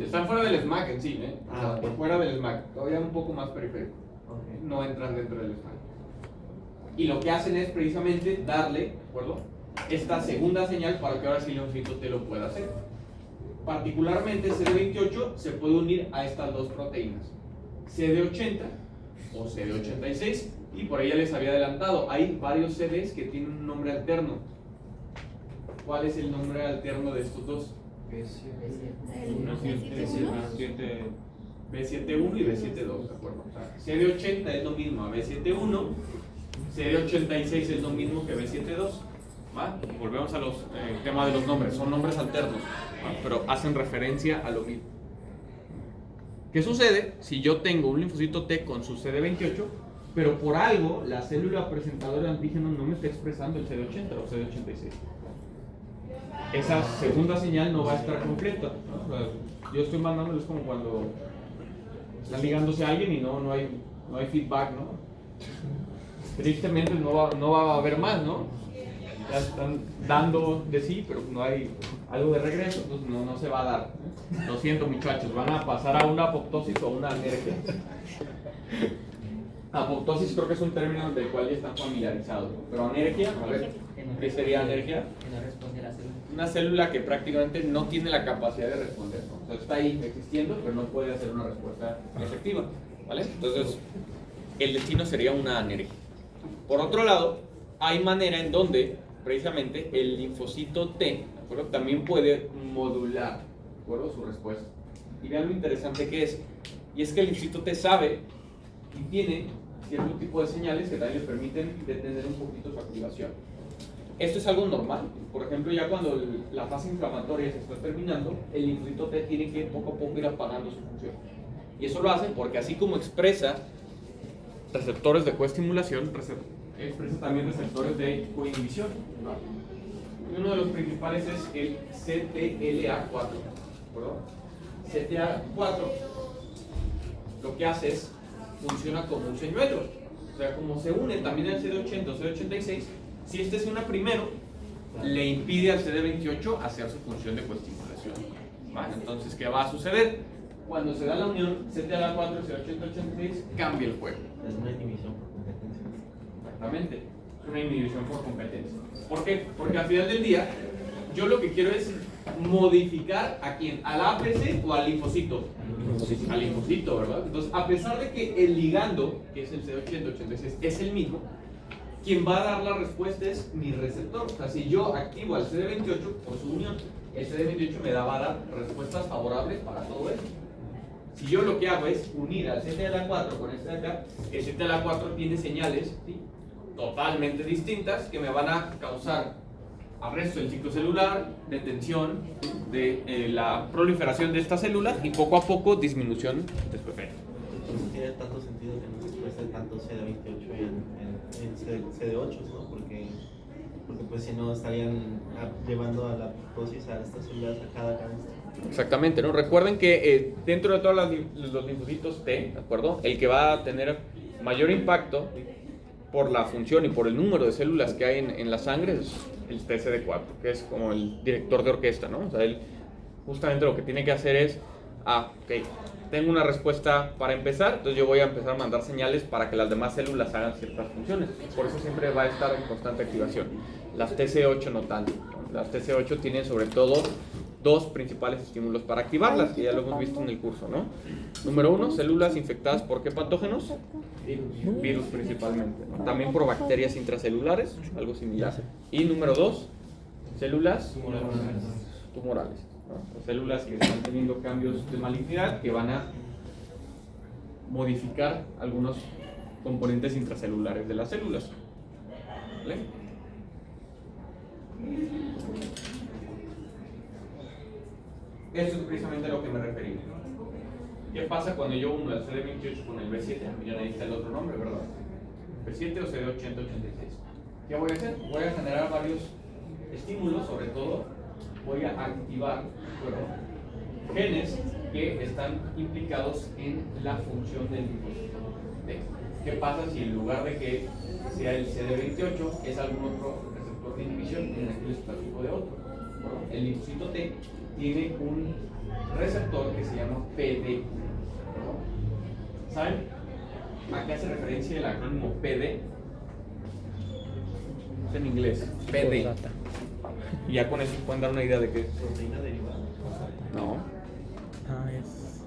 Están fuera del SMAC en sí, ¿eh? O sea, Okay. fuera del SMAC, todavía un poco más periférico. Okay. No entran dentro del SMAC. Y lo que hacen es precisamente darle, ¿de acuerdo?, esta segunda señal para que ahora sí el linfocito T lo pueda hacer. Particularmente CD28 se puede unir a estas dos proteínas, CD80 o CD86. Y por ahí ya les había adelantado, hay varios CDs que tienen un nombre alterno. ¿Cuál es el nombre alterno de estos dos? B71 y B72, ¿de acuerdo? O sea, CD80 es lo mismo a B71, CD86 es lo mismo que B72. ¿Va? Volvemos a los tema de los nombres, son nombres alternos, ¿va? Pero hacen referencia a lo mismo. ¿Qué sucede si yo tengo un linfocito T con su CD28 pero por algo la célula presentadora de antígeno no me está expresando el CD80 o CD86. Esa segunda señal no va a estar completa, ¿no? O sea, yo estoy mandándoles como cuando están ligándose a alguien y no hay feedback, ¿no? Tristemente no va a haber más, ¿no? Ya están dando de sí, pero no hay algo de regreso, entonces no se va a dar. Lo siento, muchachos, van a pasar a una apoptosis o una anergia. Apoptosis creo que es un término del cual ya están familiarizados, ¿no? Pero anergia, a ver, ¿qué sería anergia? Que no responde a la célula. Una célula que prácticamente no tiene la capacidad de responder, ¿no? O sea, está ahí existiendo, pero no puede hacer una respuesta efectiva, ¿vale? Entonces, el destino sería una anergia. Por otro lado, hay manera en donde, precisamente, el linfocito T, ¿de acuerdo?, también puede modular, ¿de acuerdo?, su respuesta. Y vean lo interesante que es, y es que el linfocito T sabe y tiene cierto tipo de señales que también le permiten detener un poquito su activación. Esto es algo normal. Por ejemplo, ya cuando la fase inflamatoria se está terminando, el linfocito T tiene que poco a poco ir apagando su función. Y eso lo hace porque así como expresa receptores de coestimulación, expresa también receptores de coinhibición, ¿no? Y uno de los principales es el CTLA4, ¿verdad? CTLA4 lo que hace es, funciona como un señuelo. O sea, como se une también el CD80 o CD86, si este se une primero, le impide al CD28 hacer su función de coestimulación. ¿Vale? Entonces, ¿qué va a suceder? Cuando se da la unión CTLA4 y CD80-86, cambia el juego. Es una inhibición por competencia. Exactamente, es una inhibición por competencia. ¿Por qué? Porque al final del día, yo lo que quiero es modificar a quién, al APC o al linfocito. Al linfocito, ¿verdad? Entonces, a pesar de que el ligando, que es el CD80-86, es el mismo, quien va a dar la respuesta es mi receptor. O sea, si yo activo al CD28 por su unión, el CD28 me va a dar respuestas favorables para todo eso. Si yo lo que hago es unir al CTLA4 con este de acá, el CTLA4 tiene señales, ¿sí?, totalmente distintas que me van a causar arresto del ciclo celular, detención de la proliferación de estas células y poco a poco disminución de su efecto. Entonces tiene tanto sentido que no se exprese tanto CD28 en CD8, ¿no? Porque pues si no estarían llevando a la apoptosis a estas células a cada cáncer. Exactamente, ¿no? Recuerden que dentro de todos los linfocitos T, ¿de acuerdo?, el que va a tener mayor impacto por la función y por el número de células que hay en la sangre es el TCD4, que es como el director de orquesta, ¿no? O sea, él justamente lo que tiene que hacer es, ok, tengo una respuesta para empezar, entonces yo voy a empezar a mandar señales para que las demás células hagan ciertas funciones. Por eso siempre va a estar en constante activación. Las TC8 no tanto, ¿no? Las TC8 tienen sobre todo dos principales estímulos para activarlas, que ya lo hemos visto en el curso, ¿no? Número 1, células infectadas por ¿qué patógenos? Virus principalmente, ¿no? También por bacterias intracelulares, algo similar. Y número 2, células tumorales, ¿no? Células que están teniendo cambios de malignidad que van a modificar algunos componentes intracelulares de las células. ¿Vale? Eso es precisamente a lo que me referí. ¿Qué pasa cuando yo uno el CD28 con el B7? Ya ahí está el otro nombre, ¿verdad? B7 o CD80-86. ¿Qué voy a hacer? Voy a generar varios estímulos, sobre todo voy a activar genes que están implicados en la función del linfocito T. ¿Qué pasa si en lugar de que sea el CD28 es algún otro receptor de inhibición, en este les platico de otro? Bueno, el linfocito T tiene un receptor que se llama PD. ¿No? ¿Saben a qué hace referencia el acrónimo PD? Es en inglés, PD. Y ya con eso pueden dar una idea de qué es. ¿Proteína derivada? No. Es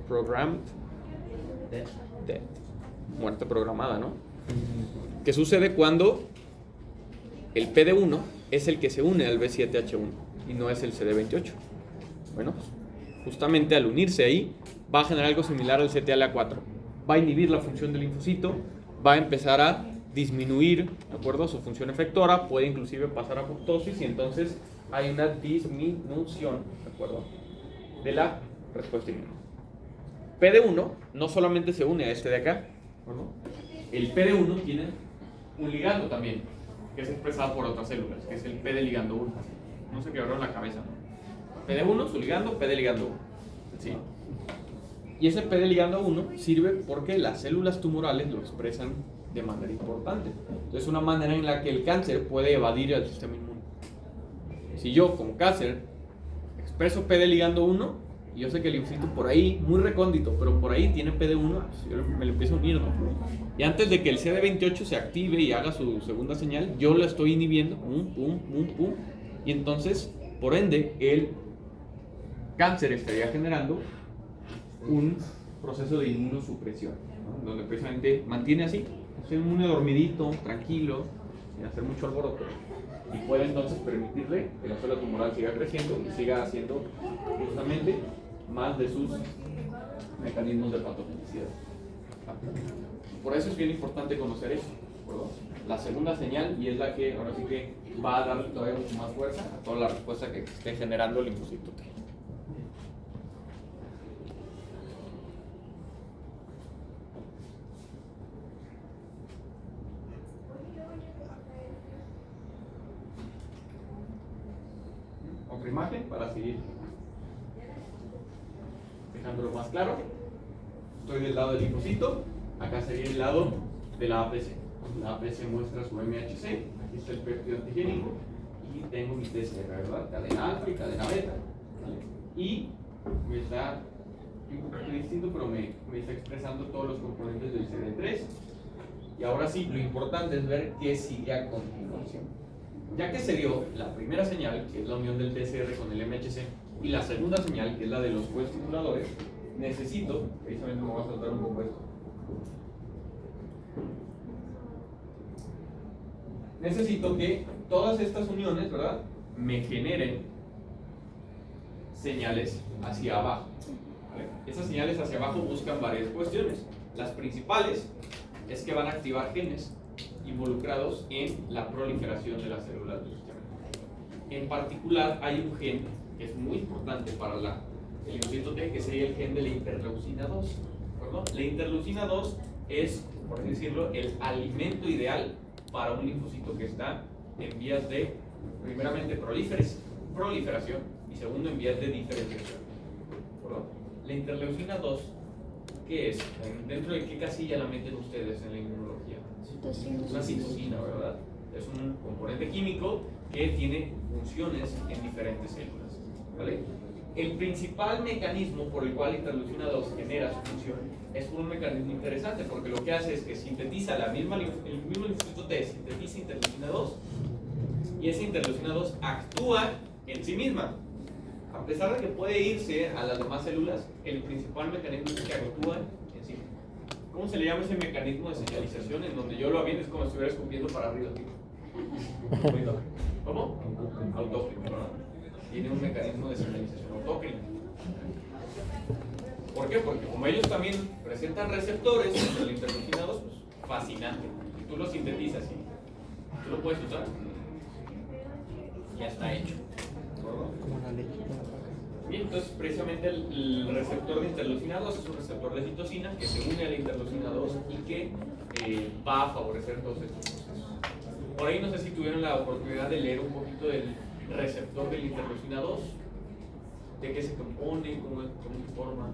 Programmed Death. Muerte programada, ¿no? ¿Qué sucede cuando el PD1 es el que se une al B7H1 y no es el CD28? Bueno, justamente al unirse ahí va a generar algo similar al CTLA4. Va a inhibir la función del linfocito, va a empezar a disminuir, ¿de acuerdo?, su función efectora, puede inclusive pasar a apoptosis y entonces hay una disminución, ¿de acuerdo?, de la respuesta inmune. PD1 no solamente se une a este de acá, ¿no?, el PD1 tiene un ligando también, que es expresado por otras células, que es el P de ligando 1. No se quebraron la cabeza, ¿no? PD1, su ligando, P de ligando 1. ¿Sí? Y ese P de ligando 1 sirve porque las células tumorales lo expresan de manera importante. Entonces, es una manera en la que el cáncer puede evadir al sistema inmune. Si yo, como cáncer, expreso P de ligando 1, y yo sé que el linfocito por ahí, muy recóndito, pero por ahí tiene PD1, pues yo me lo empiezo a unir, ¿no? Y antes de que el CD28 se active y haga su segunda señal, yo lo estoy inhibiendo, pum, y entonces, por ende, el cáncer estaría generando un proceso de inmunosupresión, ¿no? Donde precisamente mantiene así, es inmune dormidito, tranquilo, sin hacer mucho alboroto, y puede entonces permitirle que la célula tumoral siga creciendo y siga haciendo justamente más de sus mecanismos de patogenicidad. Por eso es bien importante conocer eso, ¿verdad? La segunda señal, y es la que ahora sí que va a dar todavía mucho más fuerza a toda la respuesta que esté generando el linfocito T. Otra imagen para seguir dejándolo más claro. Estoy del lado del linfocito, acá sería el lado de la APC. La APC muestra su MHC, aquí está el péptido antigénico y tengo mi TCR, ¿verdad? Cadena alfa y cadena beta, ¿vale? Y me está un poquito distinto, pero me está expresando todos los componentes del CD3. Y ahora sí, lo importante es ver qué sigue a continuación. Ya que se dio la primera señal, que es la unión del TCR con el MHC, y la segunda señal, que es la de los coestimuladores, necesito, precisamente me voy a saltar un poco esto, necesito que todas estas uniones, ¿verdad?, me generen señales hacia abajo, ¿vale? Esas señales hacia abajo buscan varias cuestiones. Las principales es que van a activar genes involucrados en la proliferación de las células del sistema. En particular, hay un gen que es muy importante para el linfocito T, que sería el gen de la interleucina 2. ¿Perdón? La interleucina 2 es, por así decirlo, el alimento ideal para un linfocito que está en vías de, primeramente, proliferación y segundo, en vías de diferenciación. ¿Perdón? La interleucina 2, ¿qué es? ¿Dentro de qué casilla la meten ustedes en la inmunología? Una citosina, ¿verdad? Es un componente químico que tiene funciones en diferentes células, ¿vale? El principal mecanismo por el cual la interleucina 2 genera su función es por un mecanismo interesante, porque lo que hace es que sintetiza el mismo linfocito T, sintetiza interleucina 2, y esa interleucina 2 actúa en sí misma. A pesar de que puede irse a las demás células, el principal mecanismo es que actúa en sí. ¿Cómo se le llama ese mecanismo de señalización en donde yo lo aviento es como si estuviera escupiendo para arriba? ¿Cómo? Autócrino, ¿verdad? Tiene un mecanismo de señalización autócrino. ¿Por qué? Porque como ellos también presentan receptores entre la interleucina 2, pues fascinante. Y tú lo sintetizas y tú lo puedes usar. Ya está hecho. Como la leche. Bien, entonces precisamente el receptor de interleucina 2 es un receptor de citosina que se une a la interleucina 2 y que va a favorecer todos estos procesos. Por ahí no sé si tuvieron la oportunidad de leer un poquito del receptor de la interleucina 2, de qué se compone, cómo se forma.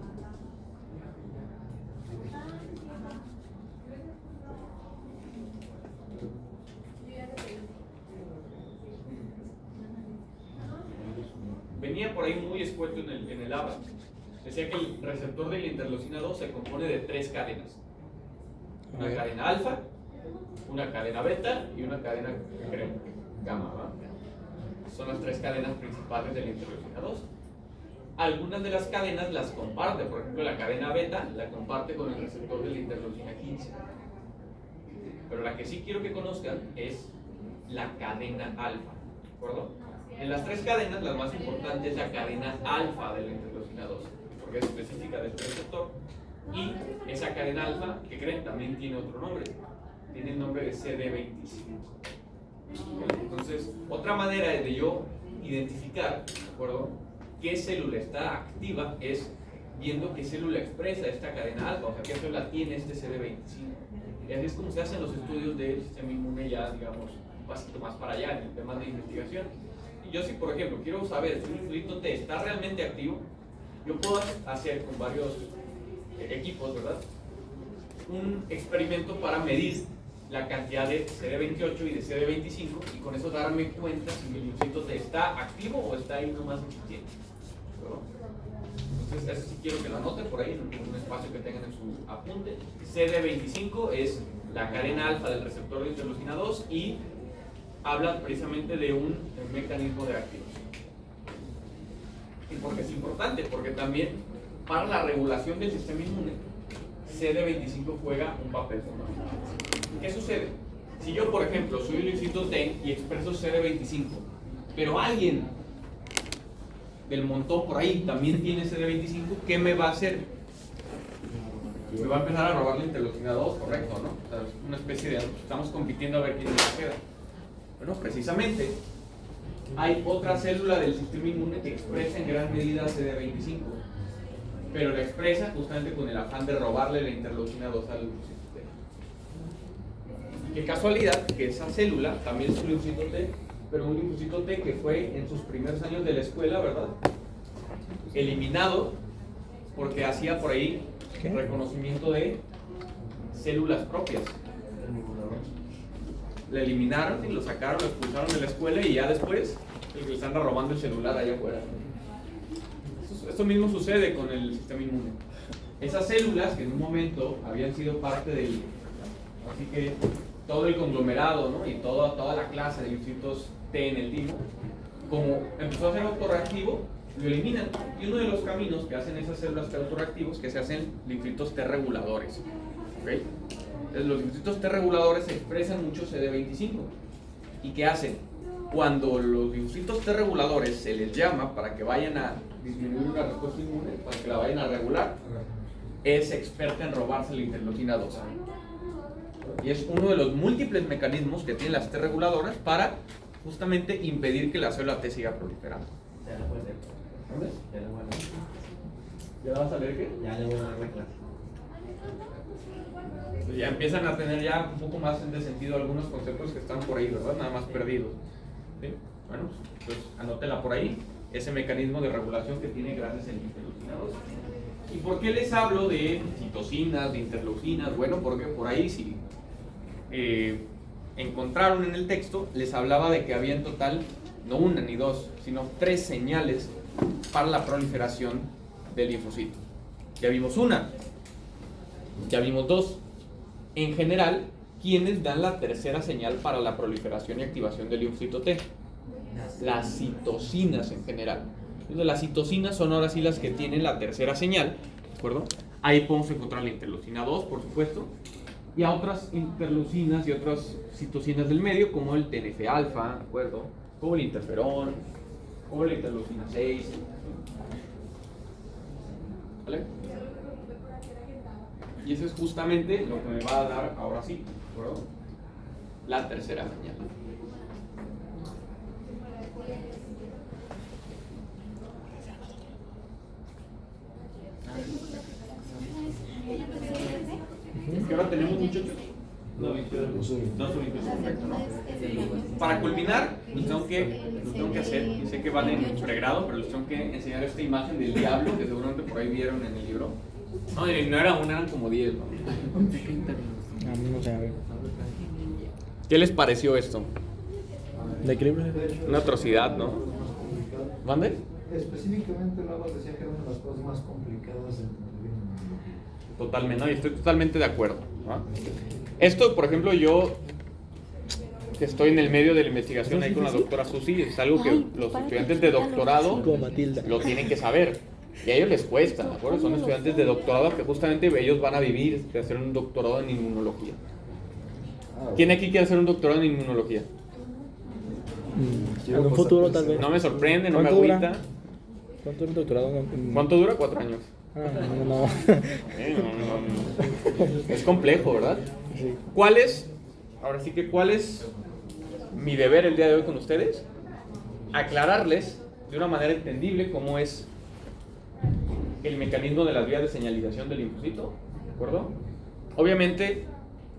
Venía por ahí muy escueto en el ABA. Decía que el receptor de la interleucina 2 se compone de 3 cadenas. Una cadena alfa, una cadena beta y una cadena gamma, ¿verdad? Son las 3 cadenas principales de la interleucina 2. Algunas de las cadenas las comparte, por ejemplo la cadena beta la comparte con el receptor de la interleucina 15. Pero la que sí quiero que conozcan es la cadena alfa, ¿de acuerdo? En las 3 cadenas, la más importante es la cadena alfa de la interleucina 2, porque es específica de este receptor. Y esa cadena alfa, que creen, también tiene otro nombre. Tiene el nombre de CD25. Entonces, otra manera de yo identificar, ¿de acuerdo?, qué célula está activa es viendo qué célula expresa esta cadena alfa, o sea, qué célula tiene este CD25. Y así es como se hacen los estudios del sistema inmune ya, digamos, un pasito más para allá en el tema de investigación. Y yo si, por ejemplo, quiero saber si un linfocito T está realmente activo, yo puedo hacer con varios equipos, ¿verdad?, un experimento para medir la cantidad de CD28 y de CD25 y con eso darme cuenta si mi linfocito T está activo o está ahí nomás existiendo, ¿verdad? Entonces, eso sí quiero que lo anoten por ahí en un espacio que tengan en su apunte. CD25 es la cadena alfa del receptor de interleucina 2 y habla precisamente de un mecanismo de activación. ¿Y por qué es importante? Porque también para la regulación del sistema inmune, CD25 juega un papel fundamental. ¿Qué sucede? Si yo, por ejemplo, soy un linfocito T y expreso CD25, pero alguien del montón por ahí también tiene CD25, ¿qué me va a hacer? Me va a empezar a robar la interleucina 2, correcto, ¿no? O sea, es una especie de... estamos compitiendo a ver quién se queda. Bueno, precisamente hay otra célula del sistema inmune que expresa en gran medida CD25, pero la expresa justamente con el afán de robarle la interleucina 2 al linfocito T. Qué casualidad que esa célula también es un linfocito T, pero un linfocito T que fue en sus primeros años de la escuela, ¿verdad?, eliminado porque hacía por ahí reconocimiento de células propias. Le eliminaron y lo sacaron, lo expulsaron de la escuela y ya después les anda robando el celular allá afuera. Esto mismo sucede con el sistema inmune. Esas células que en un momento habían sido parte del, así que todo el conglomerado, ¿no?, y toda la clase de linfocitos T en el timo, como empezó a ser autorreactivo, lo eliminan. Y uno de los caminos que hacen esas células T autorreactivos es que se hacen linfocitos T reguladores. ¿Okay? Entonces, los linfocitos T reguladores expresan mucho CD25. ¿Y qué hacen? Cuando los linfocitos T reguladores se les llama para que vayan a disminuir la respuesta inmune, para que la vayan a regular, es experta en robarse la interleucina 2. Y es uno de los múltiples mecanismos que tienen las T reguladoras para justamente impedir que la célula T siga proliferando. Ya le voy a leer. ¿Dónde? Ya le voy a leer. ¿Ya vas a leer qué? Ya le voy a dar la clase. Pues ya empiezan a tener ya un poco más de sentido algunos conceptos que están por ahí, ¿verdad? Nada más perdidos. ¿Sí? Bueno, pues anótela por ahí, ese mecanismo de regulación que tiene gracias al interleucina 2. ¿Y por qué les hablo de citocinas, de interleucinas? Bueno, porque por ahí si encontraron en el texto, les hablaba de que había en total no una ni dos, sino 3 señales para la proliferación del linfocito. Ya vimos una, ya vimos 2. En general, ¿quiénes dan la tercera señal para la proliferación y activación del linfocito T? Las citocinas en general. Entonces, las citocinas son ahora sí las que tienen la tercera señal, ¿de acuerdo? Ahí podemos encontrar la interleucina 2, por supuesto, y a otras interleucinas y otras citocinas del medio, como el TNF-alfa, ¿de acuerdo? Como el interferón, como la interleucina 6. ¿Vale? Y eso es justamente lo que me va a dar ahora sí, ¿de acuerdo?, la tercera señal. ¿Qué hora tenemos, muchachos? 2:22, perfecto, ¿no? Para culminar, los tengo que hacer, y sé que van en pregrado, pero les tengo que enseñar esta imagen del diablo que seguramente por ahí vieron en el libro. No, y no era una, eran como 10, ¿no? A mí no se ve. ¿Qué les pareció esto? ¿De qué libro? Una atrocidad, ¿no? ¿Mande? Específicamente Navas decía que era una de las cosas más complicadas de entender en inmunología. Totalmente, no, y estoy totalmente de acuerdo, ¿no? Esto, por ejemplo, yo que estoy en el medio de la investigación ahí con la doctora Susi, es algo que los estudiantes de doctorado lo tienen que saber. Y a ellos les cuesta, ¿de acuerdo? Son estudiantes de doctorado que justamente ellos van a vivir de hacer un doctorado en inmunología. ¿Quién aquí quiere hacer un doctorado en inmunología? En un futuro tal vez. No me sorprende, no me ¿Cuánto dura? agüita. ¿Cuánto dura el doctorado? ¿Cuánto dura? 4 años. No. Es complejo, ¿verdad? Sí. ¿Cuál es mi deber el día de hoy con ustedes? Aclararles de una manera entendible cómo es el mecanismo de las vías de señalización del linfocito, ¿de acuerdo? Obviamente,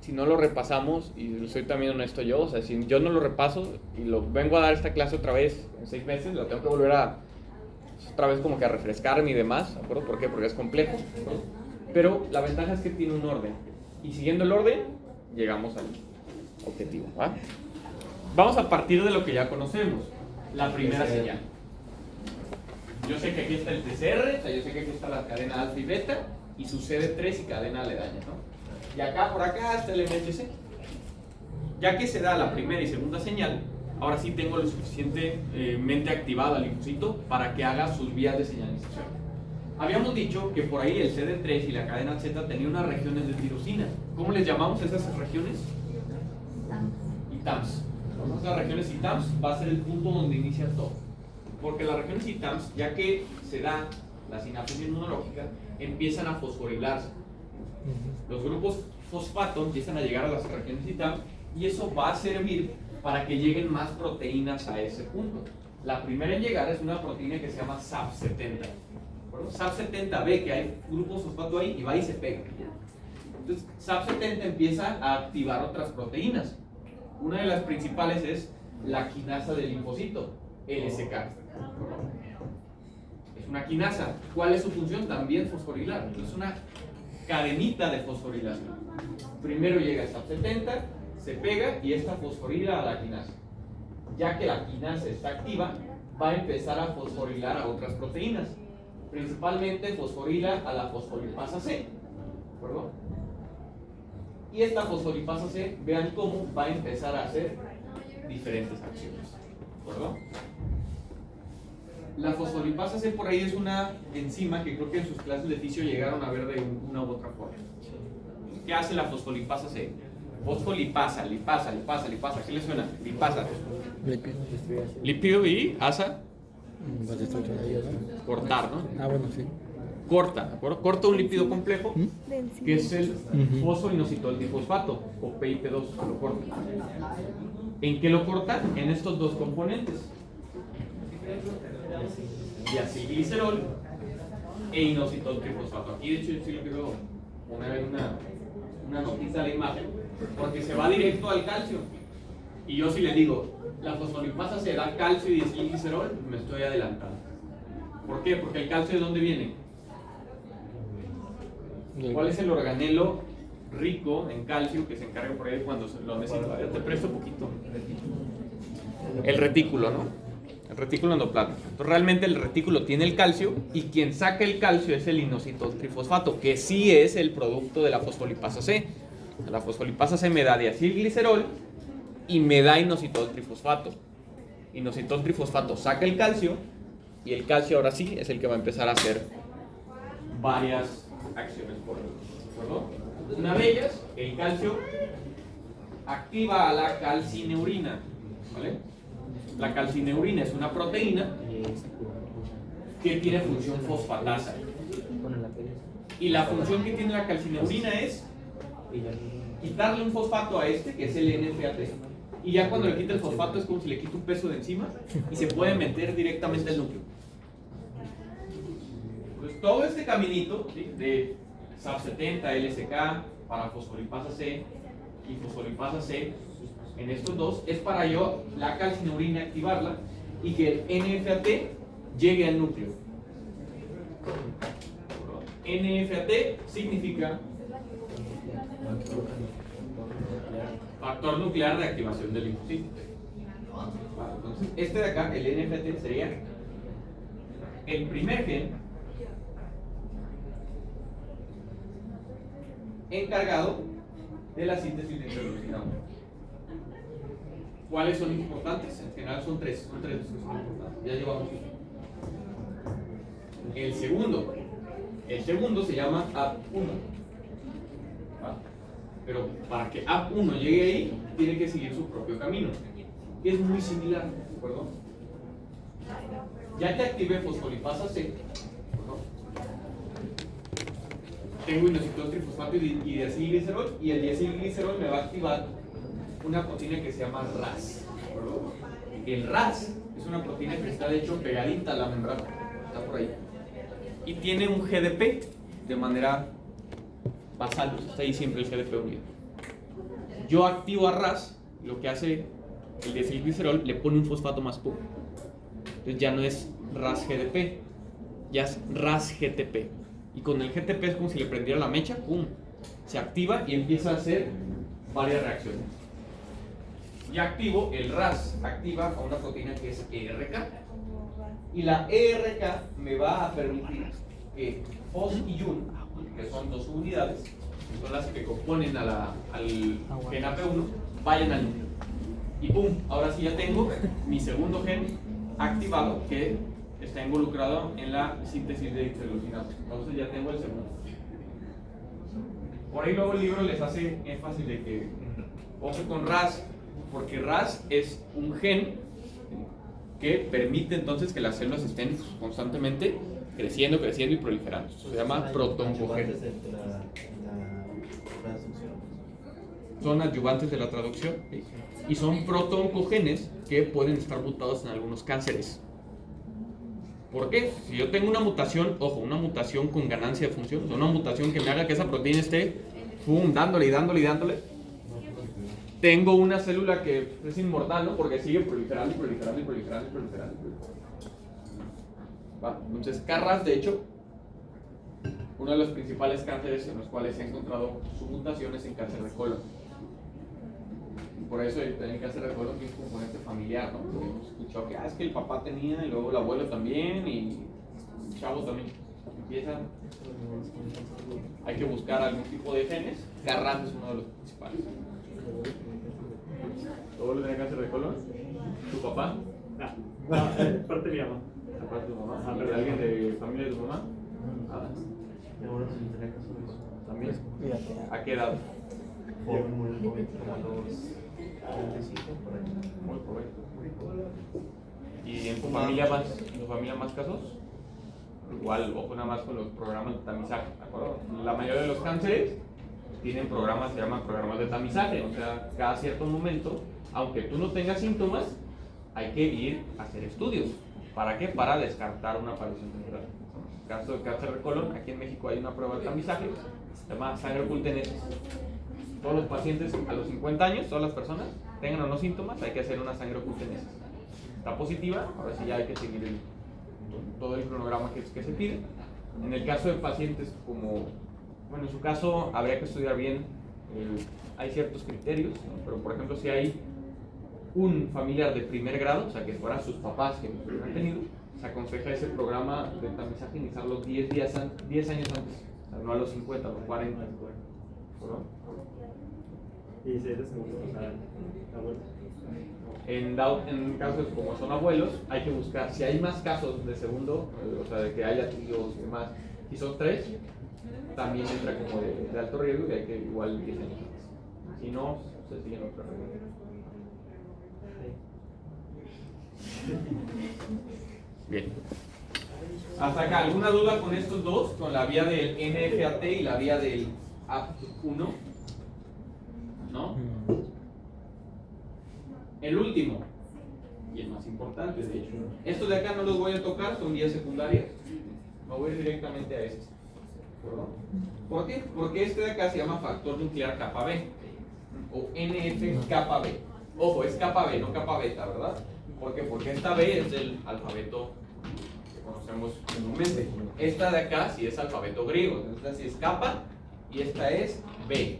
si no lo repasamos, y soy también honesto yo, o sea, si yo no lo repaso y lo vengo a dar esta clase otra vez en 6 meses, lo tengo que volver a, otra vez como que a refrescarme y demás, ¿de acuerdo? ¿Por qué? Porque es complejo, ¿no? Pero la ventaja es que tiene un orden, y siguiendo el orden, llegamos al objetivo, ¿va? Vamos a partir de lo que ya conocemos, la primera señal. Yo sé que aquí está el TCR, o sea, yo sé que aquí está la cadena alfa y beta, y su CD3 y cadena aledaña, ¿no? Y acá por acá está el MHC. Ya que se da la primera y segunda señal, ahora sí tengo lo suficientemente activado al linfocito para que haga sus vías de señalización. Habíamos dicho que por ahí el CD3 y la cadena Z tenían unas regiones de tirosina. ¿Cómo les llamamos esas regiones? ITAMS. Esas regiones ITAMS va a ser el punto donde inicia todo. Porque las regiones ITAMS, ya que se da la sinapsis inmunológica, empiezan a fosforilarse. Los grupos fosfato empiezan a llegar a las regiones ITAMS y eso va a servir para que lleguen más proteínas a ese punto. La primera en llegar es una proteína que se llama SAP70. SAP70 ve que hay grupos fosfato ahí y va y se pega. Entonces SAP70 empieza a activar otras proteínas. Una de las principales es la quinasa del linfocito, LSK. Es una quinasa. ¿Cuál es su función? También fosforilar. Es una cadenita de fosforilación. Primero llega el SAP70, se pega y esta fosforila a la quinasa. Ya que la quinasa está activa, va a empezar a fosforilar a otras proteínas. Principalmente fosforila a la fosfolipasa C. ¿De acuerdo? Y esta fosfolipasa C, vean cómo va a empezar a hacer diferentes acciones. ¿De acuerdo? La fosfolipasa C por ahí es una enzima que creo que en sus clases de fisio llegaron a ver de una u otra forma. ¿Qué hace la fosfolipasa C? Fosfolipasa, lipasa. ¿Qué le suena? Lipasa. Lípido y asa. Cortar, ¿no? Ah, bueno, sí. Corta, ¿de acuerdo? Corta un lípido complejo que es el fosfoinositol difosfato o PIP2, lo corta. ¿En qué lo corta? En estos dos componentes. Diacilglicerol e inositol trifosfato. Aquí de hecho yo sí lo quiero poner en una notita de la imagen porque se va directo al calcio. Y yo si le digo, la fosfolipasa se da calcio y diacilglicerol, me estoy adelantando. ¿Por qué? Porque el calcio ¿de dónde viene? ¿Cuál es el organelo rico en calcio que se encarga por ahí cuando lo necesito? Te presto poquito. El retículo, ¿no? El retículo endoplasmático. Entonces, realmente el retículo tiene el calcio y quien saca el calcio es el inositol trifosfato, que sí es el producto de la fosfolipasa C. La fosfolipasa C me da diacilglicerol y me da inositol trifosfato. Inositol trifosfato saca el calcio y el calcio ahora sí es el que va a empezar a hacer varias acciones por él. Una de ellas, el calcio activa a la calcineurina, ¿vale? La calcineurina es una proteína que tiene función fosfatasa. Y la función que tiene la calcineurina es quitarle un fosfato a este, que es el NFAT. Y ya cuando le quita el fosfato es como si le quita un peso de encima y se puede meter directamente al núcleo. Pues todo este caminito, ¿sí?, de SAP70, LSK, para fosfolipasa C y fosfolipasa C, en estos dos, es para yo la calcineurina activarla y que el NFAT llegue al núcleo. NFAT significa factor nuclear de activación del linfocito. Entonces, este de acá, el NFAT, sería el primer gen encargado de la síntesis de interleucina 1. ¿Cuáles son importantes? En general son tres los que son importantes. Ya llevamos uno. El segundo se llama AP1. ¿Va? Pero para que AP1 llegue ahí, tiene que seguir su propio camino. Que es muy similar, ¿de acuerdo? Ya que activé fosfolipasa C, ¿no? Tengo inositol trifosfato y diacilglicerol, y el diacilglicerol me va a activar una proteína que se llama RAS. El RAS es una proteína que está de hecho pegadita a la membrana, está por ahí, y tiene un GDP de manera basal, está ahí siempre el GDP unido. yo activo a RAS, lo que hace el diacilglicerol, le pone un fosfato más puro. Entonces ya no es RAS GDP, ya es RAS GTP. Y con el GTP es como si le prendiera la mecha, ¡pum! Se activa y empieza a hacer varias reacciones. Y activo, el RAS activa a una proteína que es ERK. Y la ERK me va a permitir que FOS y YUN, que son dos unidades, que son las que componen al gen AP1, vayan al núcleo. Y ¡pum! Ahora sí ya tengo mi segundo gen activado que está involucrado en la síntesis de interleucinados. Entonces ya tengo el segundo. Por ahí luego el libro les hace énfasis de que ojo con RAS, porque RAS es un gen que permite entonces que las células estén constantemente creciendo y proliferando. Eso se llama protoncogén. Son adyuvantes de la traducción y son protooncogenes que pueden estar mutados en algunos cánceres. ¿Por qué? Si yo tengo una mutación, ojo, una mutación con ganancia de función, o sea, una mutación que me haga que esa proteína esté dándole, tengo una célula que es inmortal, ¿no? Porque sigue proliferando. ¿Va? Entonces, KRAS, de hecho, uno de los principales cánceres en los cuales se ha encontrado su mutación es en cáncer de colon. Por eso también cáncer de colon tiene un componente familiar, ¿no? Porque hemos escuchado que es que el papá tenía y luego el abuelo también y el chavo también. Empieza. Hay que buscar algún tipo de genes. KRAS es uno de los principales. ¿Tu abuelo tenía cáncer de colon? ¿Tu papá? Parte de mi mamá. Aparte de tu mamá. ¿De alguien de familia de tu mamá? ¿También? ¿A qué edad? Muy joven, como a los 35 por ahí. Muy joven. ¿Y en tu familia más casos? Igual, ojo nada más con los programas de tamizaje, ¿de acuerdo? La mayoría de los cánceres tienen programas, se llaman programas de tamizaje, o sea, cada cierto momento, aunque tú no tengas síntomas, hay que ir a hacer estudios. ¿Para qué? Para descartar una aparición temporal. En el caso del cáncer de colon, aquí en México hay una prueba de tamizaje, se llama sangre ocultenesis. Todos los pacientes a los 50 años, todas las personas, tengan o no síntomas, hay que hacer una sangre ocultenesis. Está positiva, ahora sí ya hay que seguir todo el cronograma que se pide. En el caso de pacientes como, bueno, en su caso habría que estudiar bien, hay ciertos criterios, ¿no? Pero por ejemplo si hay un familiar de primer grado, o sea que fueran sus papás que lo han tenido, se aconseja ese programa de tamizaje iniciarlo 10 años antes, o sea, no a los 50, a los 40. ¿No? ¿Y si eres segundo, o sea, abuelo? En casos como son abuelos, hay que buscar, si hay más casos de segundo, o sea, de que haya tíos y demás, y son 3, también entra como de alto riesgo y hay que igual 10 años antes. Si no, se siguen otra regla. Bien. Hasta acá, ¿alguna duda con estos dos? Con la vía del NFAT y la vía del AP1. ¿No? El último, y el más importante de hecho. Estos de acá no los voy a tocar, son vías secundarias. Me voy a ir directamente a este. ¿Por qué? Porque este de acá se llama factor nuclear kappa B o NF-kappa B. Ojo, es kappa B, no kappa beta, ¿verdad? ¿Por qué? Porque esta B es del alfabeto que conocemos comúnmente. Esta de acá sí es alfabeto griego, esta sí es kappa y esta es B.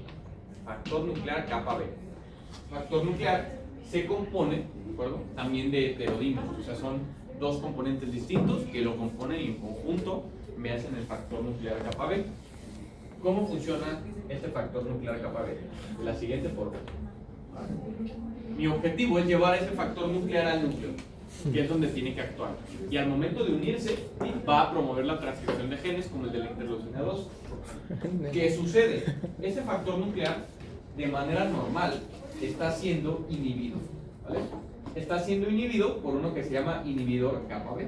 Factor nuclear kappa B. Factor nuclear se compone, ¿de acuerdo? También de heterodímeros, o sea, son dos componentes distintos que lo componen y en conjunto me hacen el factor nuclear kappa B. ¿Cómo funciona este factor nuclear kappa B? De la siguiente forma. Mi objetivo es llevar ese factor nuclear al núcleo, que es donde tiene que actuar. Y al momento de unirse, va a promover la transcripción de genes como el de la interleucina 2. ¿Qué sucede? Ese factor nuclear, de manera normal, está siendo inhibido, ¿vale? Está siendo inhibido por uno que se llama inhibidor kappa B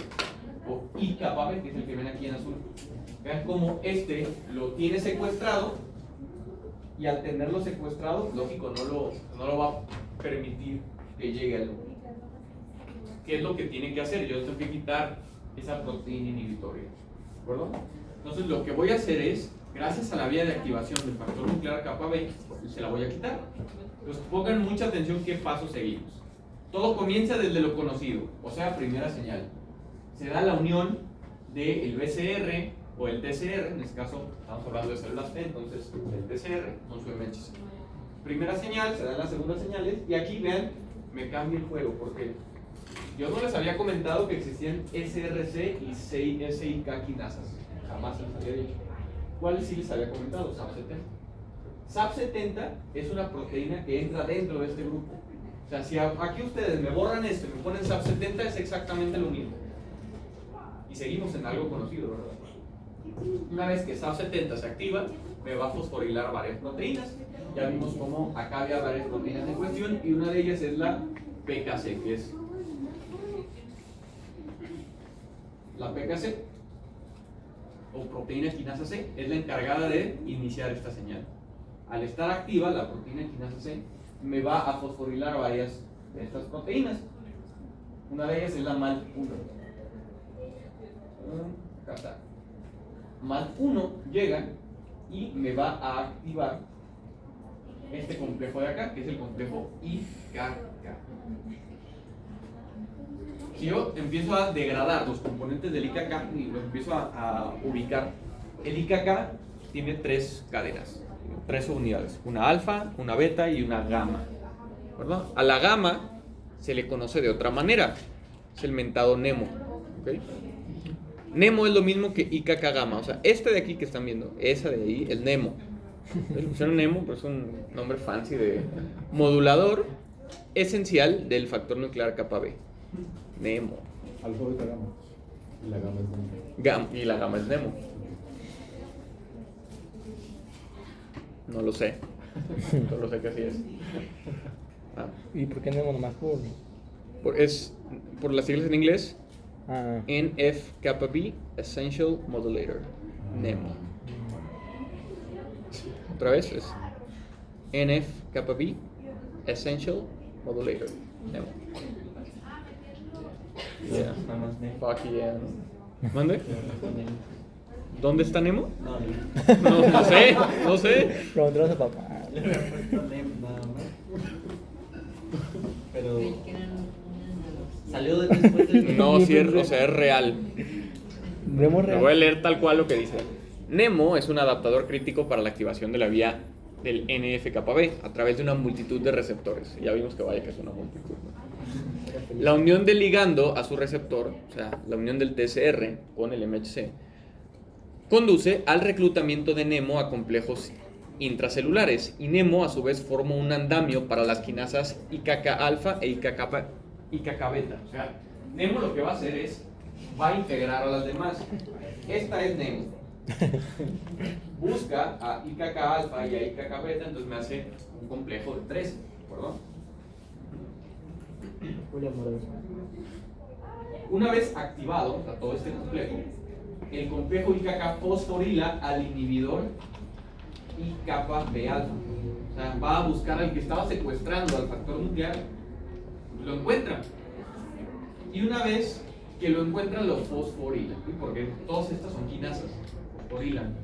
o I-kappa B, que es el que ven aquí en azul. Vean cómo este lo tiene secuestrado y al tenerlo secuestrado, lógico, no lo va a permitir que llegue al núcleo. ¿Qué es lo que tiene que hacer? Yo tengo que quitar esa proteína inhibitoria, ¿de acuerdo? Entonces lo que voy a hacer es gracias a la vía de activación del factor nuclear kappa B, se la voy a quitar. Entonces pongan mucha atención qué paso seguimos. Todo comienza desde lo conocido, o sea, primera señal. Se da la unión del BCR o el TCR, en este caso estamos hablando de células T, entonces el TCR con su MHC. Primera señal, se dan las segundas señales, y aquí vean, me cambia el juego, porque yo no les había comentado que existían SRC y SIK quinasas, jamás se les había dicho. ¿Cuáles sí les había comentado? SAP70. SAP70 es una proteína que entra dentro de este grupo. O sea, si aquí ustedes me borran esto y me ponen SAP70, es exactamente lo mismo. Y seguimos en algo conocido, ¿verdad? Una vez que SAP70 se activa, me va a fosforilar varias proteínas. Ya vimos cómo acá había varias proteínas en cuestión, y una de ellas es la PKC, que es la PKC o proteína quinasa C, es la encargada de iniciar esta señal. Al estar activa, la proteína quinasa C me va a fosforilar varias de estas proteínas. Una de ellas es la MALT1. Acá está. MALT1 llega y me va a activar este complejo de acá, que es el complejo IKK. Si yo empiezo a degradar los componentes del IKK y los empiezo a ubicar, el IKK tiene tres cadenas, tres unidades, una alfa, una beta y una gamma, ¿verdad? A la gamma se le conoce de otra manera, es el mentado NEMO, ¿okay? NEMO es lo mismo que IKK gamma, o sea, este de aquí que están viendo, esa de ahí, el NEMO. Le pusieron NEMO, pero es un nombre fancy de modulador esencial del factor nuclear kappa B. NEMO. Alfa, beta, gamma. Y la gamma es NEMO. Y la gamma es NEMO. No lo sé. Solo sé que así es. ¿Y por qué NEMO nomás? Es por las siglas en inglés. Ah. NF kappa B Essential Modulator. NEMO. Otra vez es NF kappa B Essential Modulator. NEMO. Yeah. Fuck yeah. ¿Mande? ¿Dónde está Nemo? No sé. Pregúntale a su papá. Pero salió de después del... No, sí, o sea, es real. Nemo real. Me voy a leer tal cual lo que dice. NEMO es un adaptador crítico para la activación de la vía del NF-κB a través de una multitud de receptores. Ya vimos que vaya que es una multitud, ¿no? La unión del ligando a su receptor, o sea, la unión del TCR con el MHC, conduce al reclutamiento de NEMO a complejos intracelulares, y NEMO a su vez forma un andamio para las quinasas IKK alfa e IKK beta. O sea, NEMO lo que va a hacer es, va a integrar a las demás. Esta es NEMO. Busca a IKK alfa y a IKK beta, entonces me hace un complejo de 3, ¿perdón? Una vez activado, o sea, todo este complejo, el complejo IKK fosforila al inhibidor IKB alfa. O sea, va a buscar al que estaba secuestrando al factor nuclear, lo encuentra. Y una vez que lo encuentra, lo fosforila. Porque todas estas son quinasas, fosforilan.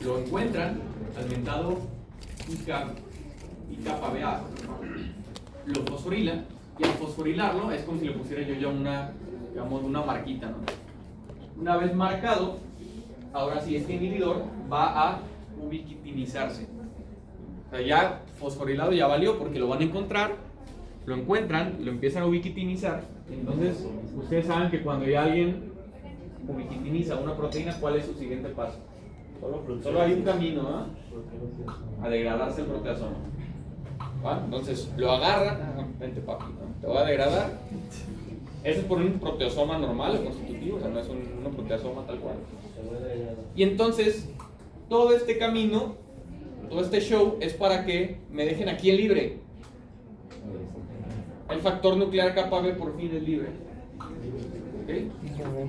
Lo encuentran al mentado IKB alfa. Lo fosforila, y al fosforilarlo es como si le pusiera yo ya una, digamos, una marquita, ¿no? Una vez marcado, ahora sí este inhibidor va a ubiquitinizarse. O sea, ya fosforilado ya valió porque lo van a encontrar, lo encuentran, lo empiezan a ubiquitinizar. Entonces, ustedes saben que cuando ya alguien ubiquitiniza una proteína, ¿cuál es su siguiente paso? Solo hay un camino, ¿no? A degradarse el proteasoma. ¿Va? Entonces lo agarra, vente papi, ¿no? Te voy a degradar. Eso es por un proteasoma normal o constitutivo, o sea, no es un proteasoma tal cual. Y entonces, todo este camino, todo este show es para que me dejen aquí en libre. El factor nuclear kappa B por fin es libre. ¿Okay?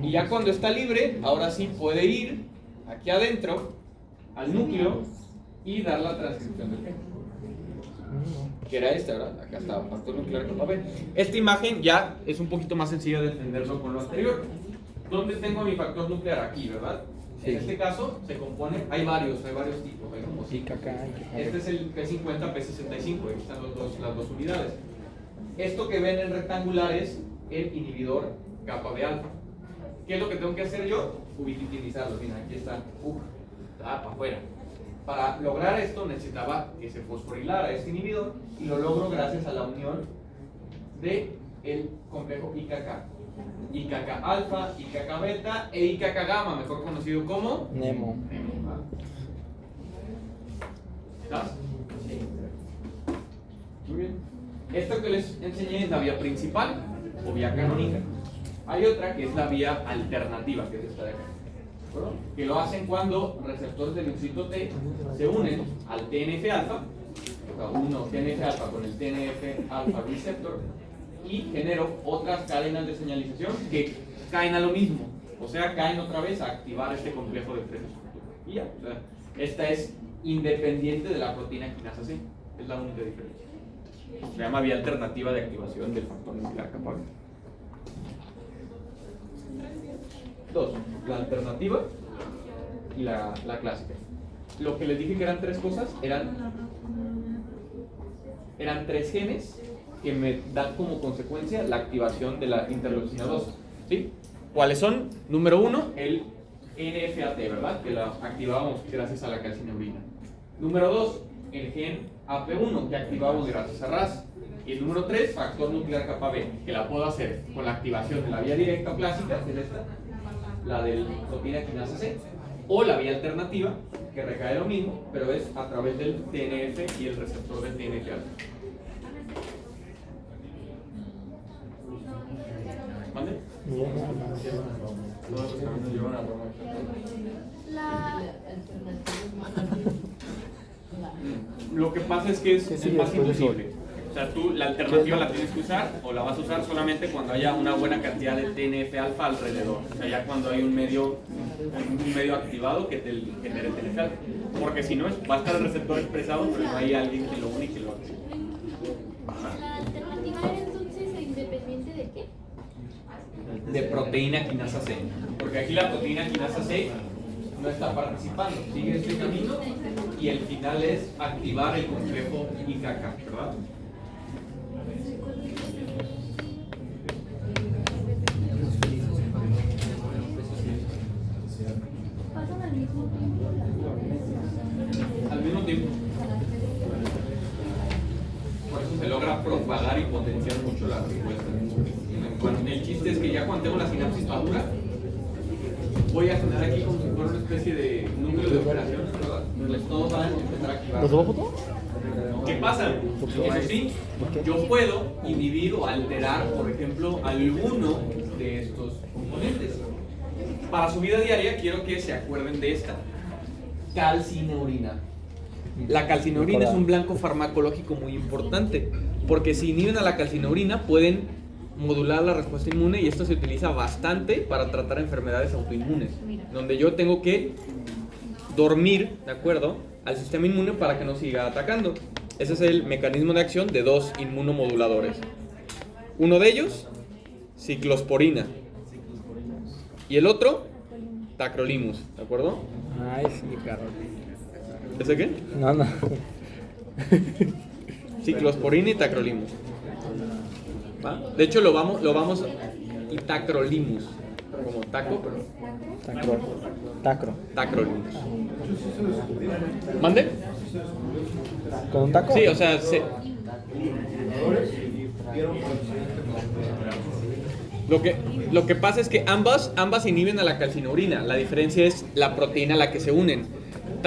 Y ya cuando está libre, ahora sí puede ir aquí adentro al núcleo y dar la transcripción del gen. Que era esta, ¿verdad? Acá está, factor nuclear kappa B. Esta imagen ya es un poquito más sencilla de entenderlo con lo anterior. ¿Dónde tengo mi factor nuclear? Aquí, ¿verdad? En este caso se compone, hay varios tipos, hay como cinco. Este es el P50, P65, ahí están las dos unidades. Esto que ven en rectangular es el inhibidor kappa B alfa. ¿Qué es lo que tengo que hacer yo? Ubiquitinizarlo. Mira, aquí está, para afuera. Para lograr esto necesitaba que se fosforilara este inhibidor y lo logro gracias a la unión de el complejo IKK. IKK alfa, IKK beta e IKK gamma, mejor conocido como Nemo. ¿Estás? Sí. Muy bien. Esto que les enseñé es la vía principal o vía canónica. Hay otra que es la vía alternativa, que es esta de acá. ¿De acuerdo? Que lo hacen cuando receptores del leucocito T se unen al TNF-alfa, o sea, uno TNF-alfa con el TNF-alfa receptor, y genero otras cadenas de señalización que caen a lo mismo, o sea, caen otra vez a activar este complejo de tres estructuras. Y ya, o sea, esta es independiente de la proteína quinasa C, es la única diferencia. Se llama vía alternativa de activación del factor nuclear kappa B. Dos, la alternativa y la clásica. Lo que les dije que eran tres cosas, eran tres genes que me dan como consecuencia la activación de la interleucina 2. ¿Sí? ¿Cuáles son? Número uno, el NFAT, ¿verdad? Que la activábamos gracias a la calcineurina. Número 2, el gen AP1, que activamos gracias a RAS. Y el número 3, factor nuclear kappa B, que la puedo hacer con la activación de la vía directa clásica, que es esta, la del proteína quinasa C, o la vía alternativa, que recae lo mismo, pero es a través del TNF y el receptor del TNF-alfa. ¿Mande? Lo que pasa es que es más imposible. O sea, tú la alternativa la tienes que usar o la vas a usar solamente cuando haya una buena cantidad de TNF-alfa alrededor. O sea, ya cuando hay un medio activado que te genere TNF-alfa. Porque si no, va a estar el receptor expresado, pero no hay alguien que lo une y que lo active. ¿La alternativa era entonces independiente de qué? De proteína quinasa C. Porque aquí la proteína quinasa C no está participando, sigue este camino y el final es activar el complejo IKK, ¿verdad? ¿Pasan al mismo tiempo? Al mismo tiempo. Por eso se logra propagar y potenciar mucho la respuesta. El chiste es que ya cuando tengo la sinapsis madura, voy a generar aquí como si fuera una especie de núcleo de operación, ¿verdad? Entonces todos van a empezar a activar. ¿Los dos fotos? ¿Qué pasa? Eso sí, yo puedo inhibir o alterar, por ejemplo, alguno de estos componentes. Para su vida diaria quiero que se acuerden de esta calcineurina. La calcineurina es un blanco farmacológico muy importante, porque si inhiben a la calcineurina pueden modular la respuesta inmune y esto se utiliza bastante para tratar enfermedades autoinmunes, donde yo tengo que dormir, ¿de acuerdo?, al sistema inmune para que no siga atacando. Ese es el mecanismo de acción de dos inmunomoduladores. Uno de ellos, ciclosporina, y el otro, tacrolimus, ¿de acuerdo? Ay, sí, carro. ¿Ese qué? No. Ciclosporina y tacrolimus. ¿Va? De hecho lo vamos y tacrolimus, como taco, pero tacrolimus. ¿Mande? ¿Con un taco? Sí, o sea, lo que pasa es que ambas inhiben a la calcineurina. La diferencia es la proteína a la que se unen.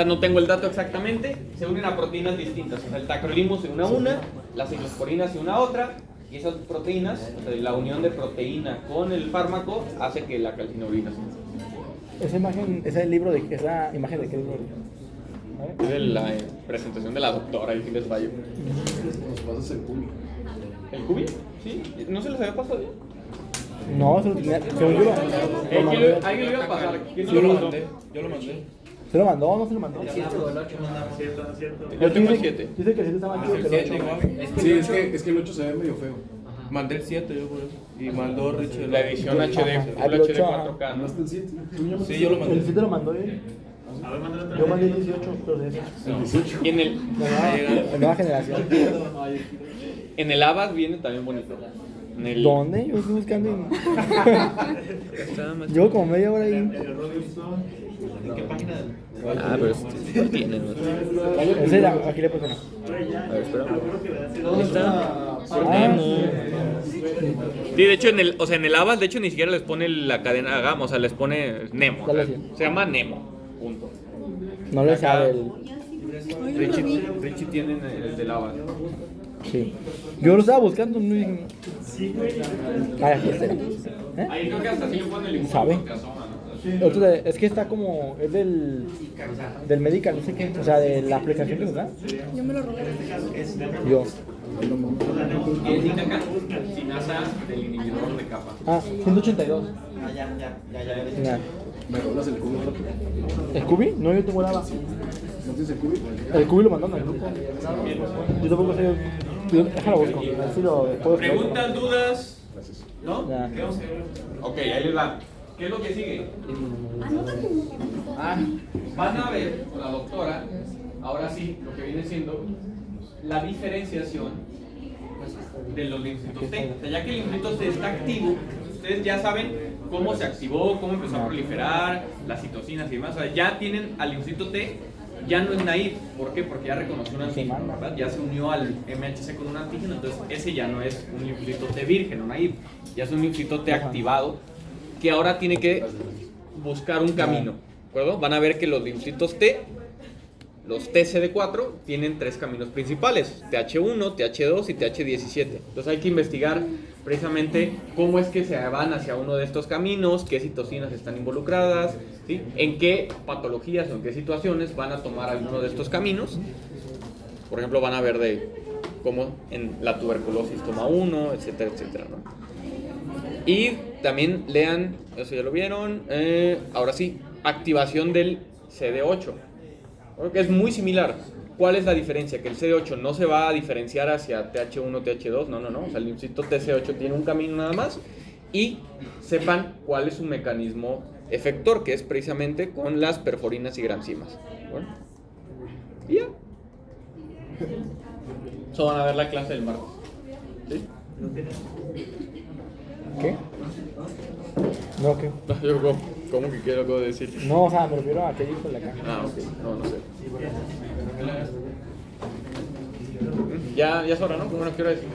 No tengo el dato exactamente, se unen a proteínas distintas. O sea, el tacrolimus se une a una, la ciclosporina se une a otra, y esas proteínas, o sea, la unión de proteína con el fármaco hace que la calcineurina se une. Esa imagen de qué libro? Es de la presentación de la doctora, y si les fallo. Nos pasas el cubi. ¿El cubi? Sí, ¿no se les había pasado ya? No, eso lo tenía. Según yo ¿Alguien lo iba a pasar? ¿Quién Yo lo mandé. ¿Se lo mandó o no se lo mandó? El 7 o el 8 mandamos. Yo tengo el 7. Dice que el 7 estaba chido que el 8. Sí, es que el 8 se ve medio feo. Mandé el 7 yo por eso. Y mandó Richie La edición HD, Ajá, Full el HD 8, 4K. ¿no? ¿Mandaste el 7? Sí, yo lo mandé. ¿El 7 lo mandó él? A ver, mándalo otra Yo vez. mandé el 18, pero de eso. El 18. Y en La nueva generación. el Abbas viene también bonito. En el, ¿Dónde? Yo estoy buscando y... Llevo como media hora ahí. ¿En qué página? Ah, pero este tiene, ¿no? Ese era, aquí le puse. A ver, espera. ¿Dónde está? Por Nemo. Sí, de hecho, en el Abbas, de hecho, ni siquiera les pone la cadena gama, o sea, les pone Nemo. O sea, se llama Nemo. Punto. No le sabe el... Richie tiene el del Abbas. Sí. Yo lo estaba buscando, no dije... Ah, aquí está. Ahí creo que hasta sí le pone el ¿Sabe? informe que asoma, ¿no? Otro es que está como... Es del medical, no sé qué. O sea, de la aplicación que nos da. Yo me lo robé. Yo. Y indica acá, Sinasa del inhibidor de capa. Ah, 182. Ya. ¿Me rolas el cubo? ¿El Cubi? No, yo tengo lava. ¿No tienes el cubo? El Cubi lo mandaron al grupo. Yo tampoco sé... Déjalo busco. Así lo puedo... ¿Preguntas, dudas? Gracias. ¿No? Ya. Ok, ahí les va. ¿Qué es lo que sigue? Van a ver con la doctora, ahora sí, lo que viene siendo la diferenciación de los linfocitos T. O sea, ya que el linfocito T está activo, ustedes ya saben cómo se activó, cómo empezó a proliferar, las citocinas y demás. O sea, ya tienen al linfocito T, ya no es naive. ¿Por qué? Porque ya reconoció un antígeno, ¿verdad? Ya se unió al MHC con un antígeno, entonces ese ya no es un linfocito T virgen o naive, ya es un linfocito T activado que ahora tiene que buscar un camino, ¿de acuerdo? Van a ver que los linfocitos T, los TCD4, tienen 3 caminos principales: TH1, TH2 y TH17. Entonces hay que investigar precisamente cómo es que se van hacia uno de estos caminos, qué citocinas están involucradas, ¿sí? En qué patologías o en qué situaciones van a tomar alguno de estos caminos. Por ejemplo, van a ver de cómo en la tuberculosis toma uno, etcétera, etcétera, ¿no? Y también lean, eso ya lo vieron, ahora sí, activación del CD8, que es muy similar. ¿Cuál es la diferencia? Que el CD8 no se va a diferenciar hacia TH1, TH2, no, o sea, el linfocito TC8 tiene un camino nada más, y sepan cuál es su mecanismo efector, que es precisamente con las perforinas y granzimas. Bueno, y ya. Eso van a ver la clase del martes. ¿Sí? ¿Qué? No, ¿qué? ¿Cómo que quiero algo decir? No, o sea, me refiero a qué dijo la caja. Ah, ok. No sé. Ya es hora, ¿no? Bueno, quiero decir.